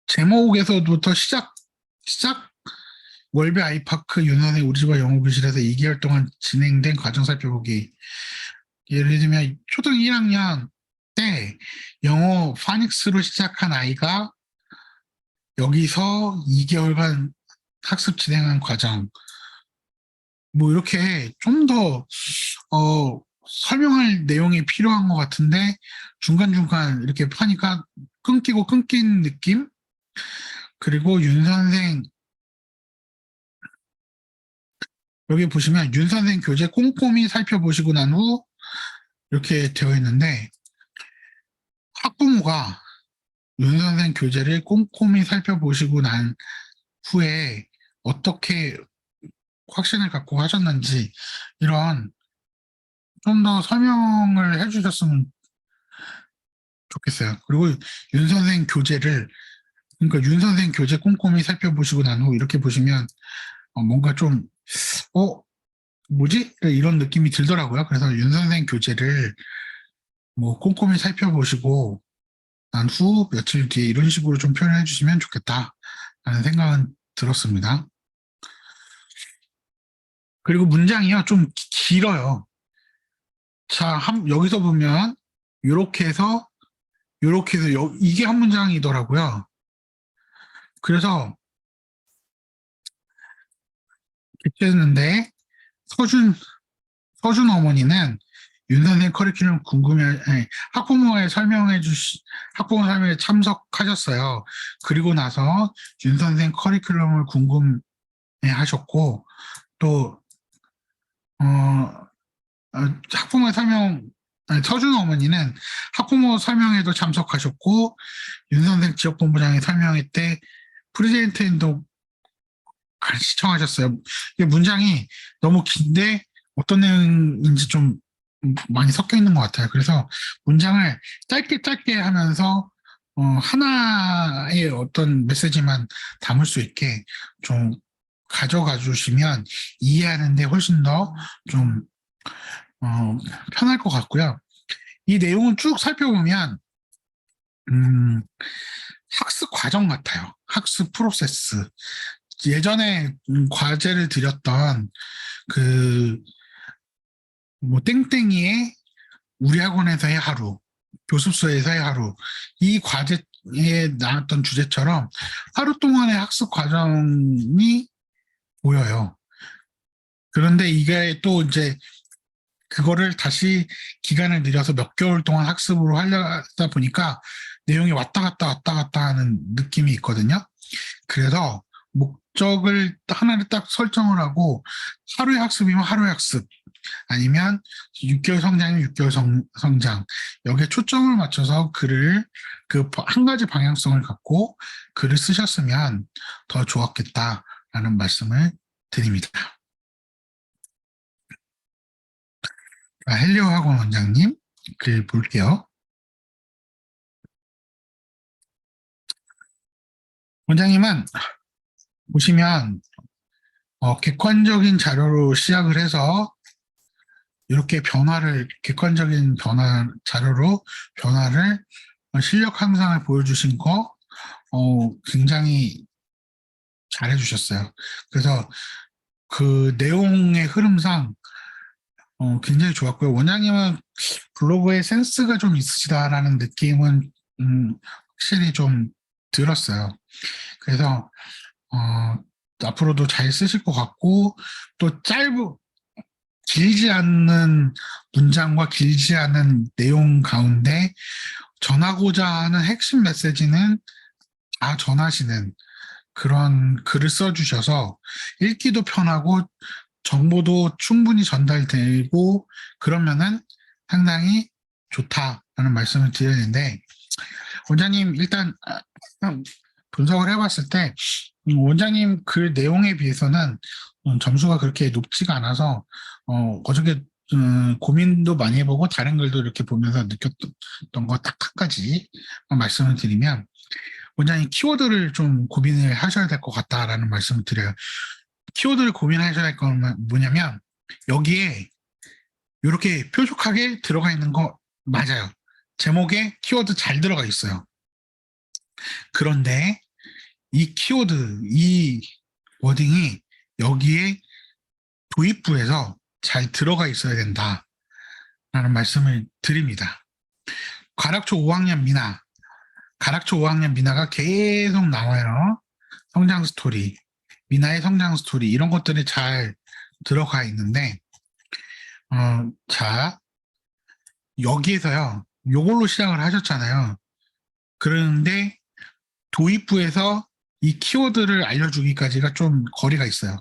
제목에서부터 시작, 월배 아이파크 윤선생 우리 집과 영어 교실에서 2개월 동안 진행된 과정 살펴보기. 예를 들면 초등 1학년 때 영어 파닉스로 시작한 아이가 여기서 2개월간 학습 진행한 과정. 뭐 이렇게 좀 더 설명할 내용이 필요한 것 같은데 중간중간 이렇게 하니까 끊기고 끊긴 느낌? 그리고 윤 선생 여기 보시면 윤 선생 교재 꼼꼼히 살펴보시고 난 후 이렇게 되어 있는데 학부모가 윤 선생 교재를 꼼꼼히 살펴보시고 난 후에 어떻게 확신을 갖고 하셨는지 이런 좀 더 설명을 해주셨으면 좋겠어요. 그리고 윤 선생 교재를 그러니까 윤 선생 교재 꼼꼼히 살펴보시고 난 후 이렇게 보시면 뭔가 좀 뭐지? 이런 느낌이 들더라고요. 그래서 윤 선생 교재를 뭐 꼼꼼히 살펴보시고 난 후 며칠 뒤에 이런 식으로 좀 표현해 주시면 좋겠다라는 생각은 들었습니다. 그리고 문장이요 좀 길어요. 자, 여기서 보면 이렇게 해서 이게 한 문장이더라고요. 그래서 개최했는데 서준 어머니는 윤 선생 커리큘럼 학부모 설명에 참석하셨어요. 그리고 나서 윤 선생 커리큘럼을 궁금해 하셨고, 또, 학부모 서준 어머니는 학부모 설명회도 참석하셨고, 윤 선생 지역본부장의 설명회 때 프레젠테이션도 시청하셨어요. 이게 문장이 너무 긴데 어떤 내용인지 좀 많이 섞여 있는 것 같아요. 그래서 문장을 짧게 짧게 하면서 하나의 어떤 메시지만 담을 수 있게 좀 가져가 주시면 이해하는데 훨씬 더 좀 편할 것 같고요. 이 내용을 쭉 살펴보면 학습 과정 같아요. 학습 프로세스. 예전에 과제를 드렸던 뭐 땡땡이의 우리 학원에서의 하루, 교습소에서의 하루, 이 과제에 나왔던 주제처럼 하루 동안의 학습 과정이 보여요. 그런데 이게 또 이제 그거를 다시 기간을 늘려서 몇 개월 동안 학습으로 하려다 보니까 내용이 왔다 갔다 하는 느낌이 있거든요. 그래서 목적을 하나를 딱 설정을 하고 하루의 학습이면 하루의 학습, 아니면 6개월 성장이면 6개월 성장, 여기에 초점을 맞춰서 글을 한 가지 방향성을 갖고 글을 쓰셨으면 더 좋았겠다라는 말씀을 드립니다. 헬리오 학원 원장님 글 볼게요. 원장님은 보시면 객관적인 자료로 시작을 해서 이렇게 객관적인 자료로 변화를 실력 향상을 보여주신 거 굉장히 잘해주셨어요. 그래서 그 내용의 흐름상 굉장히 좋았고요. 원장님은 블로그에 센스가 좀 있으시다라는 느낌은 확실히 좀 들었어요. 그래서 앞으로도 잘 쓰실 것 같고, 또 길지 않는 문장과 길지 않은 내용 가운데 전하고자 하는 핵심 메시지는 다 전하시는 그런 글을 써주셔서 읽기도 편하고 정보도 충분히 전달되고 그러면은 상당히 좋다라는 말씀을 드렸는데, 원장님 일단 분석을 해봤을 때 원장님 글 내용에 비해서는 점수가 그렇게 높지가 않아서 어저께 고민도 많이 해보고 다른 글도 이렇게 보면서 느꼈던 거 딱 한 가지 말씀을 드리면, 원장님 키워드를 좀 고민을 하셔야 될 것 같다라는 말씀을 드려요. 키워드를 고민하셔야 될 건 뭐냐면, 여기에 이렇게 뾰족하게 들어가 있는 거 맞아요. 제목에 키워드 잘 들어가 있어요. 그런데 이 키워드, 이 워딩이 여기에 도입부에서 잘 들어가 있어야 된다라는 말씀을 드립니다. 가락초 5학년 미나가 계속 나와요. 성장 스토리, 미나의 성장 스토리, 이런 것들이 잘 들어가 있는데, 자, 여기에서요, 요걸로 시작을 하셨잖아요. 그런데 도입부에서 이 키워드를 알려주기까지가 좀 거리가 있어요.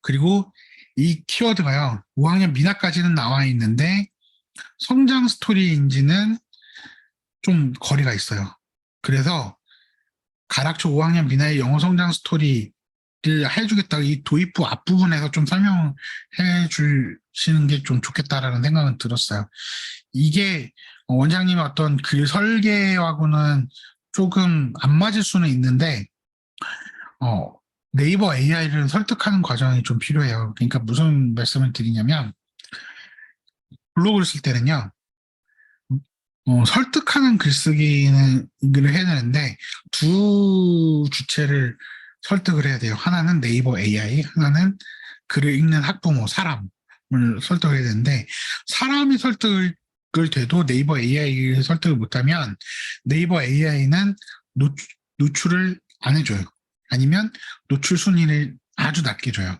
그리고 이 키워드가요, 5학년 미나까지는 나와 있는데 성장 스토리인지는 좀 거리가 있어요. 그래서 가락초 5학년 미나의 영어 성장 스토리를 해주겠다고 이 도입부 앞부분에서 좀 설명해 주시는 게 좀 좋겠다라는 생각은 들었어요. 이게 원장님의 어떤 글 설계하고는 조금 안 맞을 수는 있는데, 네이버 AI를 설득하는 과정이 좀 필요해요. 그러니까 무슨 말씀을 드리냐면, 블로그를 쓸 때는요, 설득하는 글쓰기를 해야 되는데, 두 주체를 설득을 해야 돼요. 하나는 네이버 AI, 하나는 글을 읽는 학부모, 사람을 설득해야 되는데, 사람이 설득을 돼도 네이버 AI를 설득을 못하면 네이버 AI는 노출을 안 해줘요. 아니면 노출 순위를 아주 낮게 줘요.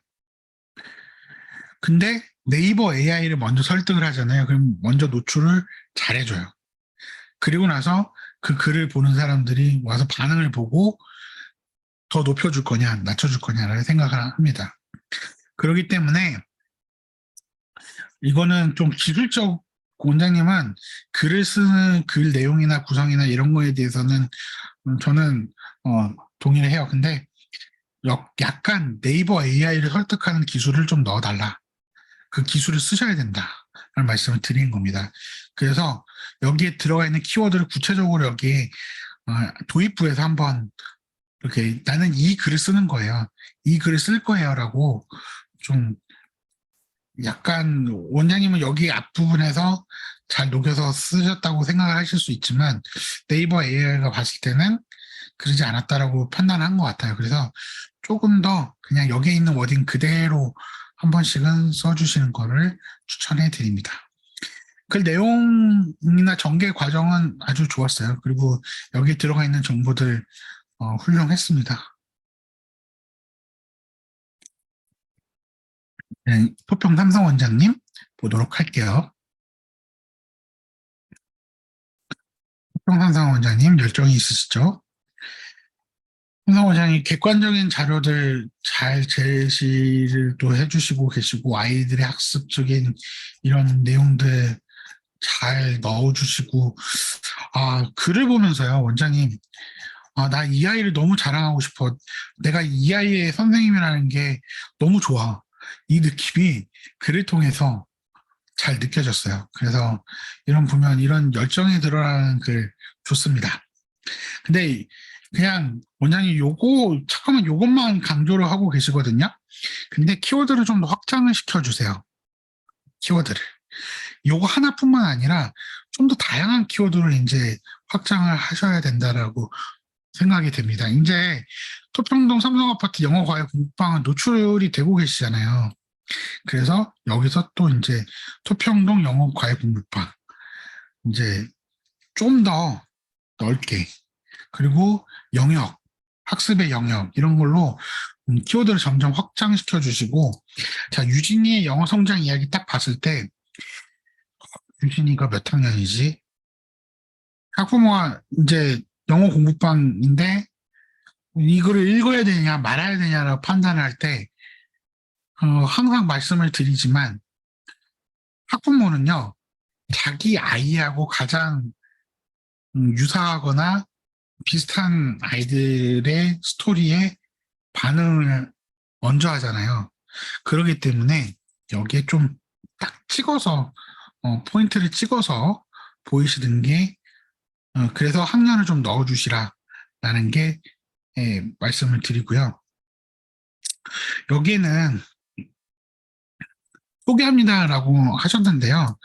근데 네이버 AI를 먼저 설득을 하잖아요. 그럼 먼저 노출을 잘해줘요. 그리고 나서 그 글을 보는 사람들이 와서 반응을 보고 더 높여줄 거냐, 낮춰줄 거냐를 생각을 합니다. 그렇기 때문에 이거는 좀 기술적 원장님은 글을 쓰는 글 내용이나 구성이나 이런 거에 대해서는 저는 동의를 해요. 근데 약간 네이버 AI를 설득하는 기술을 좀 넣어달라. 그 기술을 쓰셔야 된다. 라는 말씀을 드리는 겁니다. 그래서 여기에 들어가 있는 키워드를 구체적으로 여기 도입부에서 한번 이렇게 나는 이 글을 쓰는 거예요. 이 글을 쓸 거예요. 라고 좀 약간 원장님은 여기 앞부분에서 잘 녹여서 쓰셨다고 생각을 하실 수 있지만 네이버 AI가 봤을 때는 그러지 않았다라고 판단한 것 같아요. 그래서 조금 더 그냥 여기에 있는 워딩 그대로 한 번씩은 써주시는 거를 추천해 드립니다. 그 내용이나 전개 과정은 아주 좋았어요. 그리고 여기 들어가 있는 정보들 훌륭했습니다. 네, 토평 삼성 원장님 보도록 할게요. 토평 삼성 원장님 열정이 있으시죠? 삼성 원장님 객관적인 자료들 잘 제시를 또 해주시고 계시고 아이들의 학습적인 이런 내용들 잘 넣어주시고 글을 보면서요 원장님 나 이 아이를 너무 자랑하고 싶어. 내가 이 아이의 선생님이라는 게 너무 좋아. 이 느낌이 글을 통해서 잘 느껴졌어요. 그래서 이런 보면 이런 열정이 드러나는 글 좋습니다. 근데 그냥 원장님 잠깐만 요것만 강조를 하고 계시거든요. 근데 키워드를 좀 더 확장을 시켜주세요. 키워드를. 요거 하나뿐만 아니라 좀 더 다양한 키워드를 이제 확장을 하셔야 된다라고 생각이 됩니다. 이제 토평동 삼성아파트 영어과외 공부방은 노출이 되고 계시잖아요. 그래서 여기서 또 이제 토평동 영어과외 공부방 이제 좀 더 넓게 그리고 영역, 학습의 영역 이런 걸로 키워드를 점점 확장시켜 주시고 자 유진이의 영어 성장 이야기 딱 봤을 때 유진이가 몇 학년이지? 학부모가 이제 영어 공부방인데 이거를 읽어야 되냐 말아야 되냐라고 판단할 때 항상 말씀을 드리지만 학부모는요 자기 아이하고 가장 유사하거나 비슷한 아이들의 스토리에 반응을 먼저 하잖아요. 그렇기 때문에 여기에 좀 딱 찍어서 포인트를 찍어서 보이시는 게 그래서 학년을 좀 넣어주시라라는 게 말씀을 드리고요. 여기에는 소개합니다라고 하셨는데요.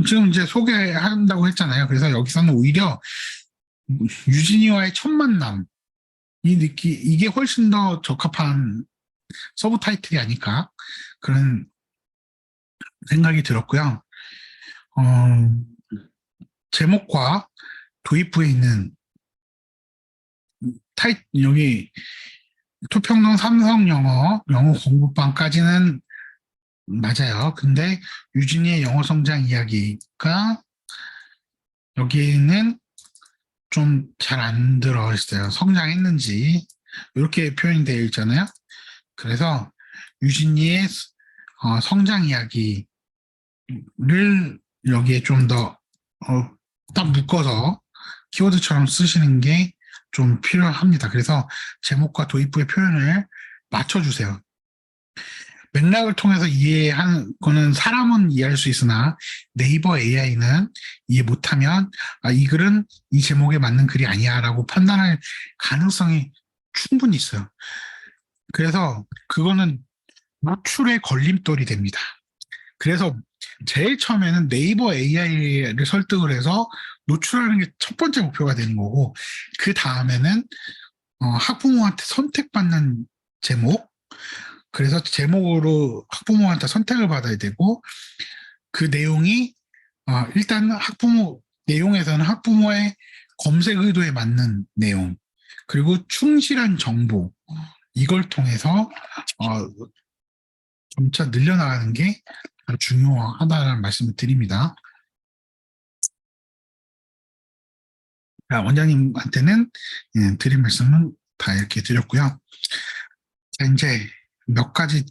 지금 이제 소개한다고 했잖아요. 그래서 여기서는 오히려 유진이와의 첫 만남 이게 훨씬 더 적합한 서브 타이틀이 아닐까 그런 생각이 들었고요. 제목과 도입부에 있는 여기 토평동 삼성 영어 공부방까지는 맞아요. 근데 유진이의 영어 성장 이야기가 여기는 좀 잘 안 들어있어요. 성장했는지 이렇게 표현이 되어 있잖아요. 그래서 유진이의 성장 이야기를 여기에 좀 더 딱 묶어서 키워드처럼 쓰시는 게 좀 필요합니다. 그래서 제목과 도입부의 표현을 맞춰주세요. 맥락을 통해서 이해하는 거는 사람은 이해할 수 있으나 네이버 AI는 이해 못하면 이 글은 이 제목에 맞는 글이 아니야 라고 판단할 가능성이 충분히 있어요. 그래서 그거는 노출의 걸림돌이 됩니다. 그래서 제일 처음에는 네이버 AI를 설득을 해서 노출하는 게 첫 번째 목표가 되는 거고 그 다음에는 학부모한테 선택받는 제목 그래서 제목으로 학부모한테 선택을 받아야 되고 그 내용이 일단 내용에서는 학부모의 검색 의도에 맞는 내용 그리고 충실한 정보 이걸 통해서 점차 늘려나가는 게 중요하다는 말씀을 드립니다. 자, 원장님한테는 드린 말씀은 다 이렇게 드렸고요. 자, 이제 몇 가지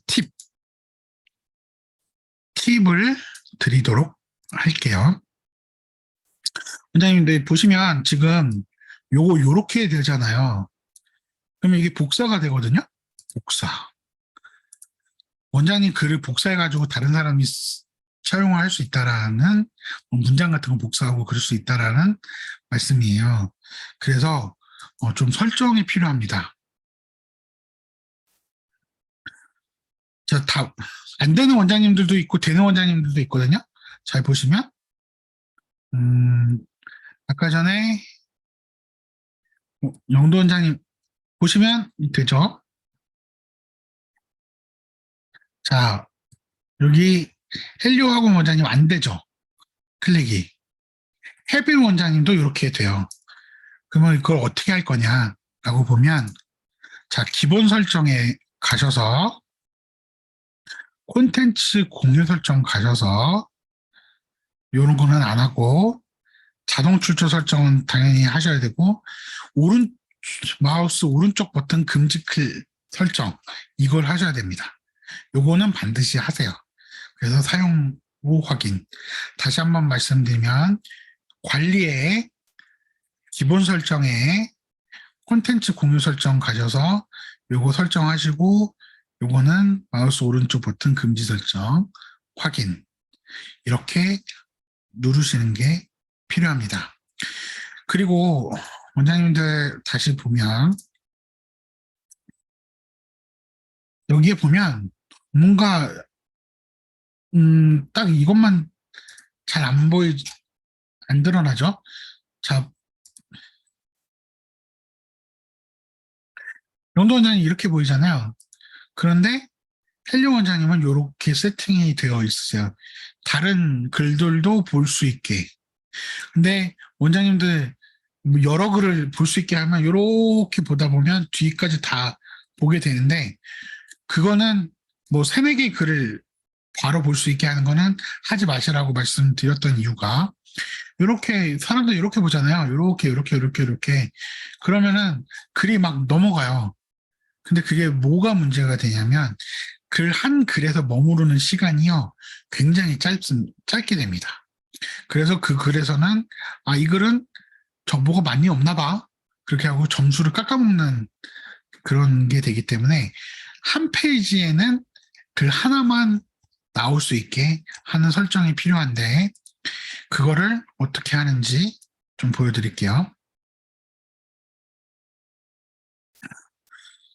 팁을 드리도록 할게요. 원장님들 보시면 지금 요거 요렇게 되잖아요. 그러면 이게 복사가 되거든요. 복사. 원장님 글을 복사해가지고 다른 사람이 사용할 수 있다라는 문장 같은 거 복사하고 그럴 수 있다라는 말씀이에요. 그래서 좀 설정이 필요합니다. 자, 다 안 되는 원장님들도 있고 되는 원장님들도 있거든요. 잘 보시면 아까 전에 영도 원장님 보시면 되죠. 자, 여기 헬리오 학원 원장님 안 되죠. 클릭이. 해빌 원장님도 이렇게 돼요. 그러면 이걸 어떻게 할 거냐라고 보면, 자, 기본 설정에 가셔서 콘텐츠 공유 설정 가셔서 이런 거는 안 하고 자동 출처 설정은 당연히 하셔야 되고, 마우스 오른쪽 버튼 금지 클 설정 이걸 하셔야 됩니다. 요거는 반드시 하세요. 그래서 사용 후 확인. 다시 한번 말씀드리면 관리에 기본 설정에 콘텐츠 공유 설정 가셔서 요거 설정하시고 요거는 마우스 오른쪽 버튼 금지 설정 확인. 이렇게 누르시는 게 필요합니다. 그리고 원장님들 다시 보면 여기에 보면 뭔가 딱 이것만 잘 안 드러나죠? 자, 영도 원장님 이렇게 보이잖아요. 그런데 헬리오 원장님은 이렇게 세팅이 되어 있으세요. 다른 글들도 볼 수 있게. 근데 원장님들 여러 글을 볼 수 있게 하면 이렇게 보다 보면 뒤까지 다 보게 되는데, 그거는 뭐 3-4개의 글을 바로 볼 수 있게 하는 거는 하지 마시라고 말씀드렸던 이유가, 이렇게 사람들 이렇게 보잖아요. 이렇게 그러면은 글이 막 넘어가요. 근데 그게 뭐가 문제가 되냐면 한 글에서 머무르는 시간이요 굉장히 짧게 됩니다. 그래서 그 글에서는 이 글은 정보가 많이 없나 봐, 그렇게 하고 점수를 깎아먹는 그런 게 되기 때문에 한 페이지에는 글 하나만 나올 수 있게 하는 설정이 필요한데, 그거를 어떻게 하는지 좀 보여드릴게요.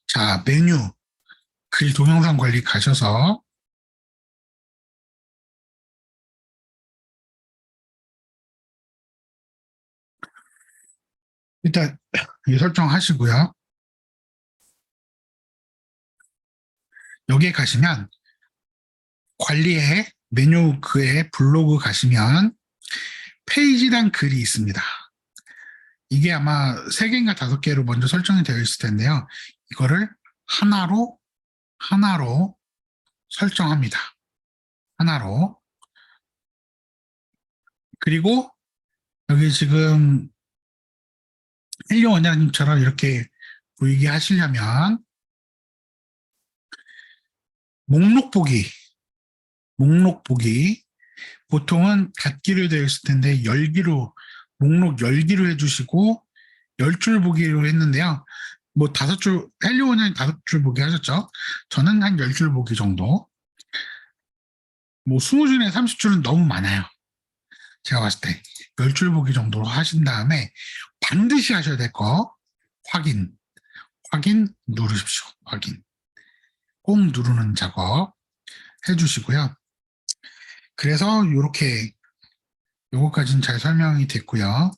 자, 메뉴 글 동영상 관리 가셔서 일단 이 설정하시고요. 여기에 가시면 관리에 메뉴 그에 블로그 가시면 페이지당 글이 있습니다. 이게 아마 3개인가 5개로 먼저 설정이 되어 있을 텐데요. 이거를 하나로 설정합니다. 하나로. 그리고 여기 지금 헬리오 원장님처럼 이렇게 보이게 하시려면 목록 보기 보통은 닫기로 되어 있을 텐데 목록 열기로 해주시고 10줄 보기로 했는데요. 뭐 5줄, 헬리오 원장님 5줄 보기 하셨죠? 저는 한 10줄 보기 정도. 뭐 20줄에 30줄은 너무 많아요. 제가 봤을 때 10줄 보기 정도로 하신 다음에 반드시 하셔야 될 거 확인 누르십시오. 확인 꼭 누르는 작업 해주시고요. 그래서 요거까지는 잘 설명이 됐고요.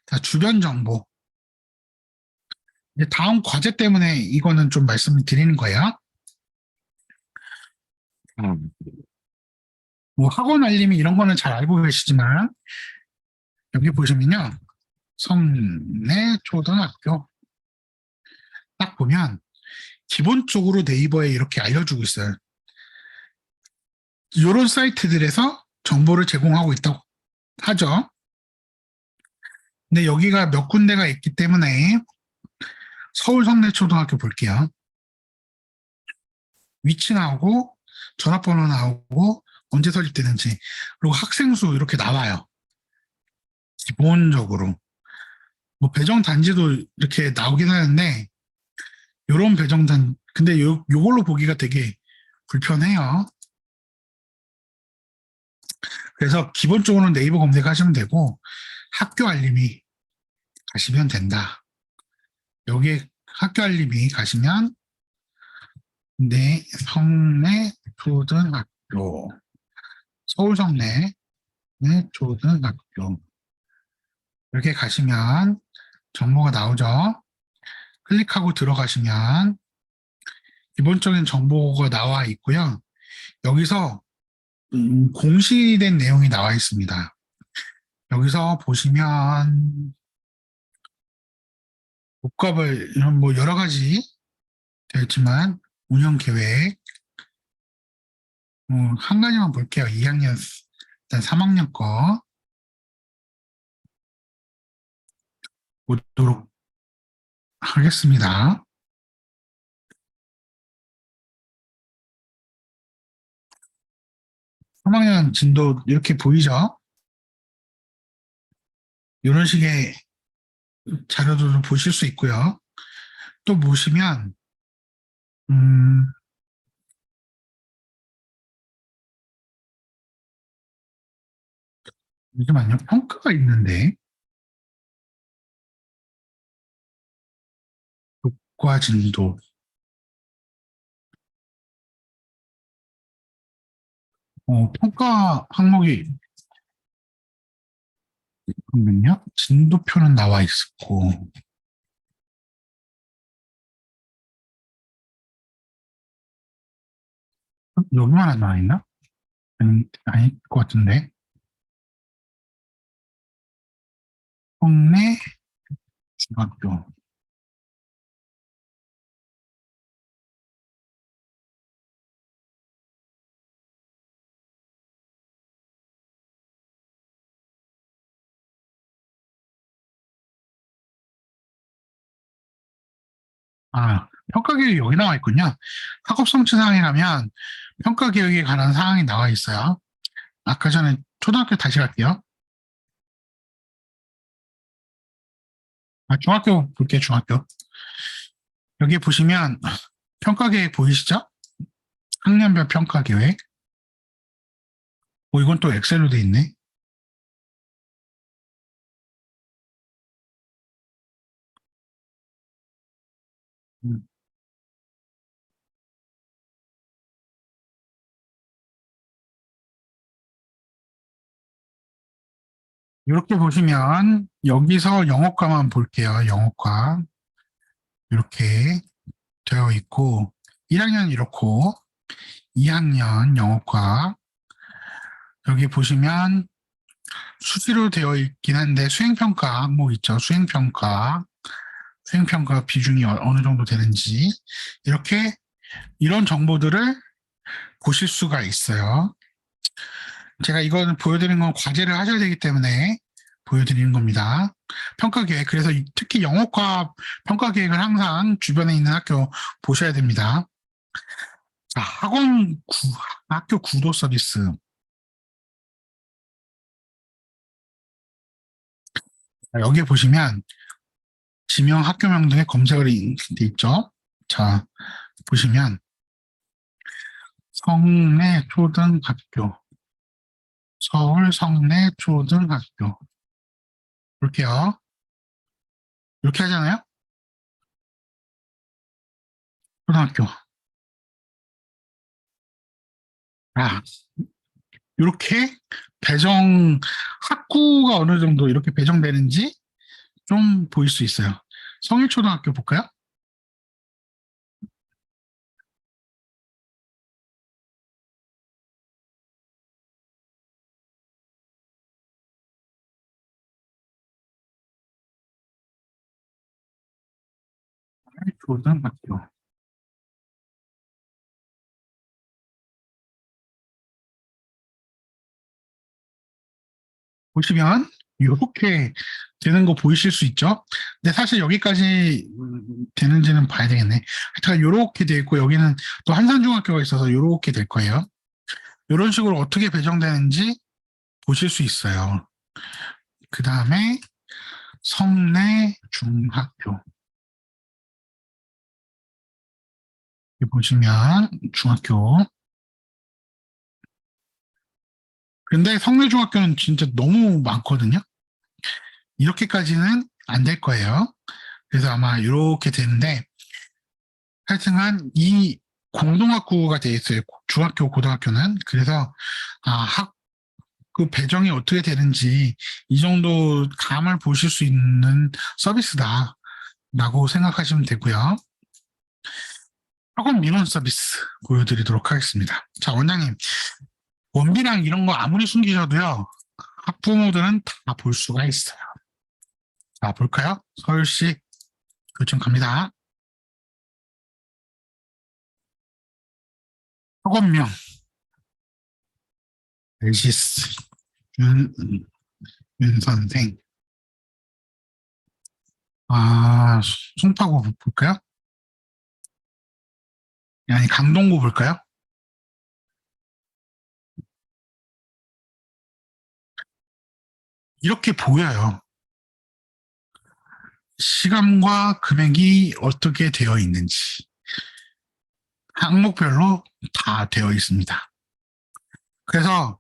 자, 주변 정보. 이제 다음 과제 때문에 이거는 좀 말씀을 드리는 거예요. 뭐 학원 알림이 이런 거는 잘 알고 계시지만 여기 보시면요. 성내 초등학교 딱 보면 기본적으로 네이버에 이렇게 알려주고 있어요. 이런 사이트들에서 정보를 제공하고 있다고 하죠. 근데 여기가 몇 군데가 있기 때문에 서울 성내초등학교 볼게요. 위치 나오고 전화번호 나오고 언제 설립되는지 그리고 학생 수 이렇게 나와요. 기본적으로 뭐 배정 단지도 이렇게 나오긴 하는데 요런 배정 단 근데 요걸로 보기가 되게 불편해요. 그래서 기본적으로는 네이버 검색하시면 되고 학교 알림이 가시면 된다. 여기에 학교 알림이 가시면 내 성내 초등학교 서울 성내 내 초등학교 이렇게 가시면 정보가 나오죠. 클릭하고 들어가시면 기본적인 정보가 나와 있고요. 여기서 공시된 내용이 나와 있습니다. 여기서 보시면 복합을 이런 뭐 여러 가지 되어 있지만 운영 계획 한 가지만 볼게요. 2학년 일단 3학년 거 보도록 하겠습니다. 3학년 진도 이렇게 보이죠? 이런 식의 자료들을 보실 수 있고요. 또 보시면 음, 잠시만요. 평가가 있는데 교과 진도 평가 항목이 잠깐만요. 진도표는 나와 있었고 여기만 안 나와 있나? 아닐 것 같은데. 동네 중학교. 아, 평가 계획이 여기 나와 있군요. 학업 성취 사항에 가면 평가 계획에 관한 사항이 나와 있어요. 아까 전에 초등학교 다시 갈게요. 아, 중학교 볼게요, 중학교. 여기 보시면 평가 계획 보이시죠? 학년별 평가 계획. 이건 또 엑셀로 돼 있네. 음, 이렇게 보시면 여기서 영어과만 볼게요. 영어과. 이렇게 되어 있고 1학년 이렇고 2학년 영어과 여기 보시면 수시로 되어 있긴 한데 수행평가 항목 있죠. 수행평가 비중이 어느 정도 되는지 이렇게 이런 정보들을 보실 수가 있어요. 제가 이거는 보여드리는 건 과제를 하셔야 되기 때문에 보여드리는 겁니다. 평가 계획. 그래서 특히 영어과 평가 계획을 항상 주변에 있는 학교 보셔야 됩니다. 자, 학교 구도 서비스. 여기에 보시면 지명 학교명 등의 검색어가 돼 있죠. 자, 보시면 성내초등학교, 서울 성내초등학교 이렇게요. 이렇게 하잖아요. 초등학교. 아, 이렇게 배정 학구가 어느 정도 이렇게 배정되는지 좀 보일 수 있어요. 성일초등학교 볼까요? 성일초등학교. 보시면 이렇게 되는 거 보이실 수 있죠? 근데 사실 여기까지 되는지는 봐야 되겠네. 하여튼 이렇게 돼 있고 여기는 또 한산중학교가 있어서 이렇게 될 거예요. 이런 식으로 어떻게 배정되는지 보실 수 있어요. 그 다음에 성내중학교. 여기 보시면 중학교. 근데 성내중학교는 진짜 너무 많거든요. 이렇게까지는 안 될 거예요. 그래서 아마 이렇게 되는데 하여튼간 이 공동학구가 돼 있어요. 중학교, 고등학교는. 그래서 그 배정이 어떻게 되는지 이 정도 감을 보실 수 있는 서비스다라고 생각하시면 되고요. 학원 민원 서비스 보여드리도록 하겠습니다. 자, 원장님. 원비랑 이런 거 아무리 숨기셔도요. 학부모들은 다 볼 수가 있어요. 자, 볼까요? 서울시 교청 갑니다. 학원명 벨시스 윤 선생. 송파구 볼까요? 아니, 강동구 볼까요? 이렇게 보여요. 시간과 금액이 어떻게 되어 있는지. 항목별로 다 되어 있습니다. 그래서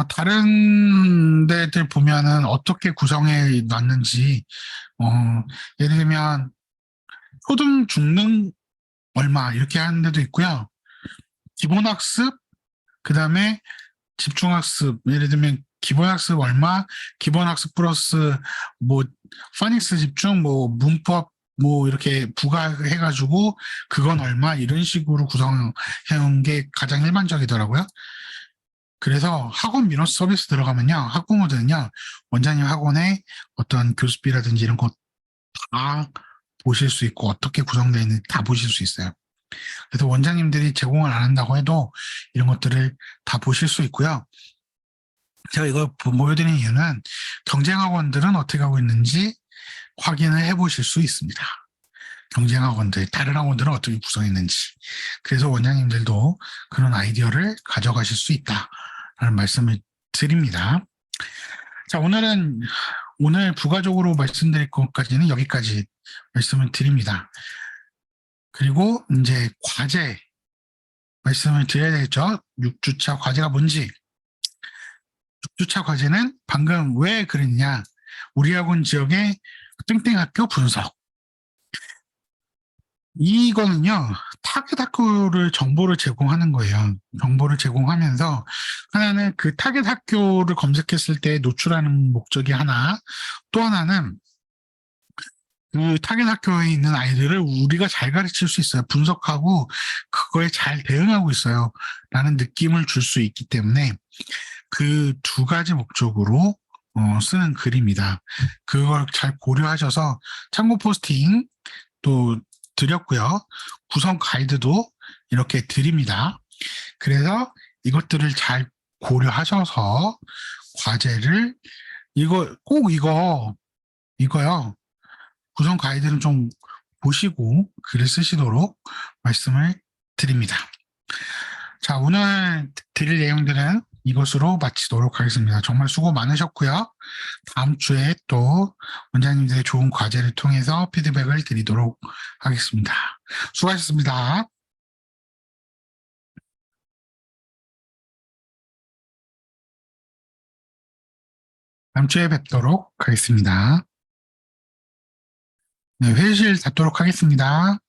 다른 데들 보면은 어떻게 구성해 놨는지 예를 들면 초등, 중등 얼마 이렇게 하는 데도 있고요. 기본학습, 그 다음에 집중학습, 예를 들면 기본학습 얼마, 기본학습 플러스 뭐 파닉스 집중, 뭐 문법 뭐 이렇게 부가해가지고 그건 얼마 이런 식으로 구성해온 게 가장 일반적이더라고요. 그래서 학원 민원 서비스 들어가면요, 학부모들은요, 원장님 학원에 어떤 교습비라든지 이런 거 다 보실 수 있고 어떻게 구성되어 있는지 다 보실 수 있어요. 그래서 원장님들이 제공을 안 한다고 해도 이런 것들을 다 보실 수 있고요. 제가 이걸 보여드리는 이유는 경쟁학원들은 어떻게 하고 있는지 확인을 해보실 수 있습니다. 경쟁학원들, 다른 학원들은 어떻게 구성했는지. 그래서 원장님들도 그런 아이디어를 가져가실 수 있다라는 말씀을 드립니다. 자, 오늘 부가적으로 말씀드릴 것까지는 여기까지 말씀을 드립니다. 그리고 이제 과제 말씀을 드려야 되겠죠. 6주차 과제가 뭔지. 6주차 과제는 방금 왜 그랬냐. 우리 학원 지역의 땡땡학교 분석. 이거는요, 타겟 학교를 정보를 제공하는 거예요. 정보를 제공하면서 하나는 그 타겟 학교를 검색했을 때 노출하는 목적이 하나, 또 하나는 그 타겟 학교에 있는 아이들을 우리가 잘 가르칠 수 있어요. 분석하고 그거에 잘 대응하고 있어요. 라는 느낌을 줄 수 있기 때문에 그 두 가지 목적으로 쓰는 글입니다. 그걸 잘 고려하셔서 참고 포스팅 또 드렸고요. 구성 가이드도 이렇게 드립니다. 그래서 이것들을 잘 고려하셔서 과제를 이거요. 구성 가이드는 좀 보시고 글을 쓰시도록 말씀을 드립니다. 자, 오늘 드릴 내용들은 이것으로 마치도록 하겠습니다. 정말 수고 많으셨고요. 다음 주에 또 원장님들의 좋은 과제를 통해서 피드백을 드리도록 하겠습니다. 수고하셨습니다. 다음 주에 뵙도록 하겠습니다. 네, 회의실 닫도록 하겠습니다.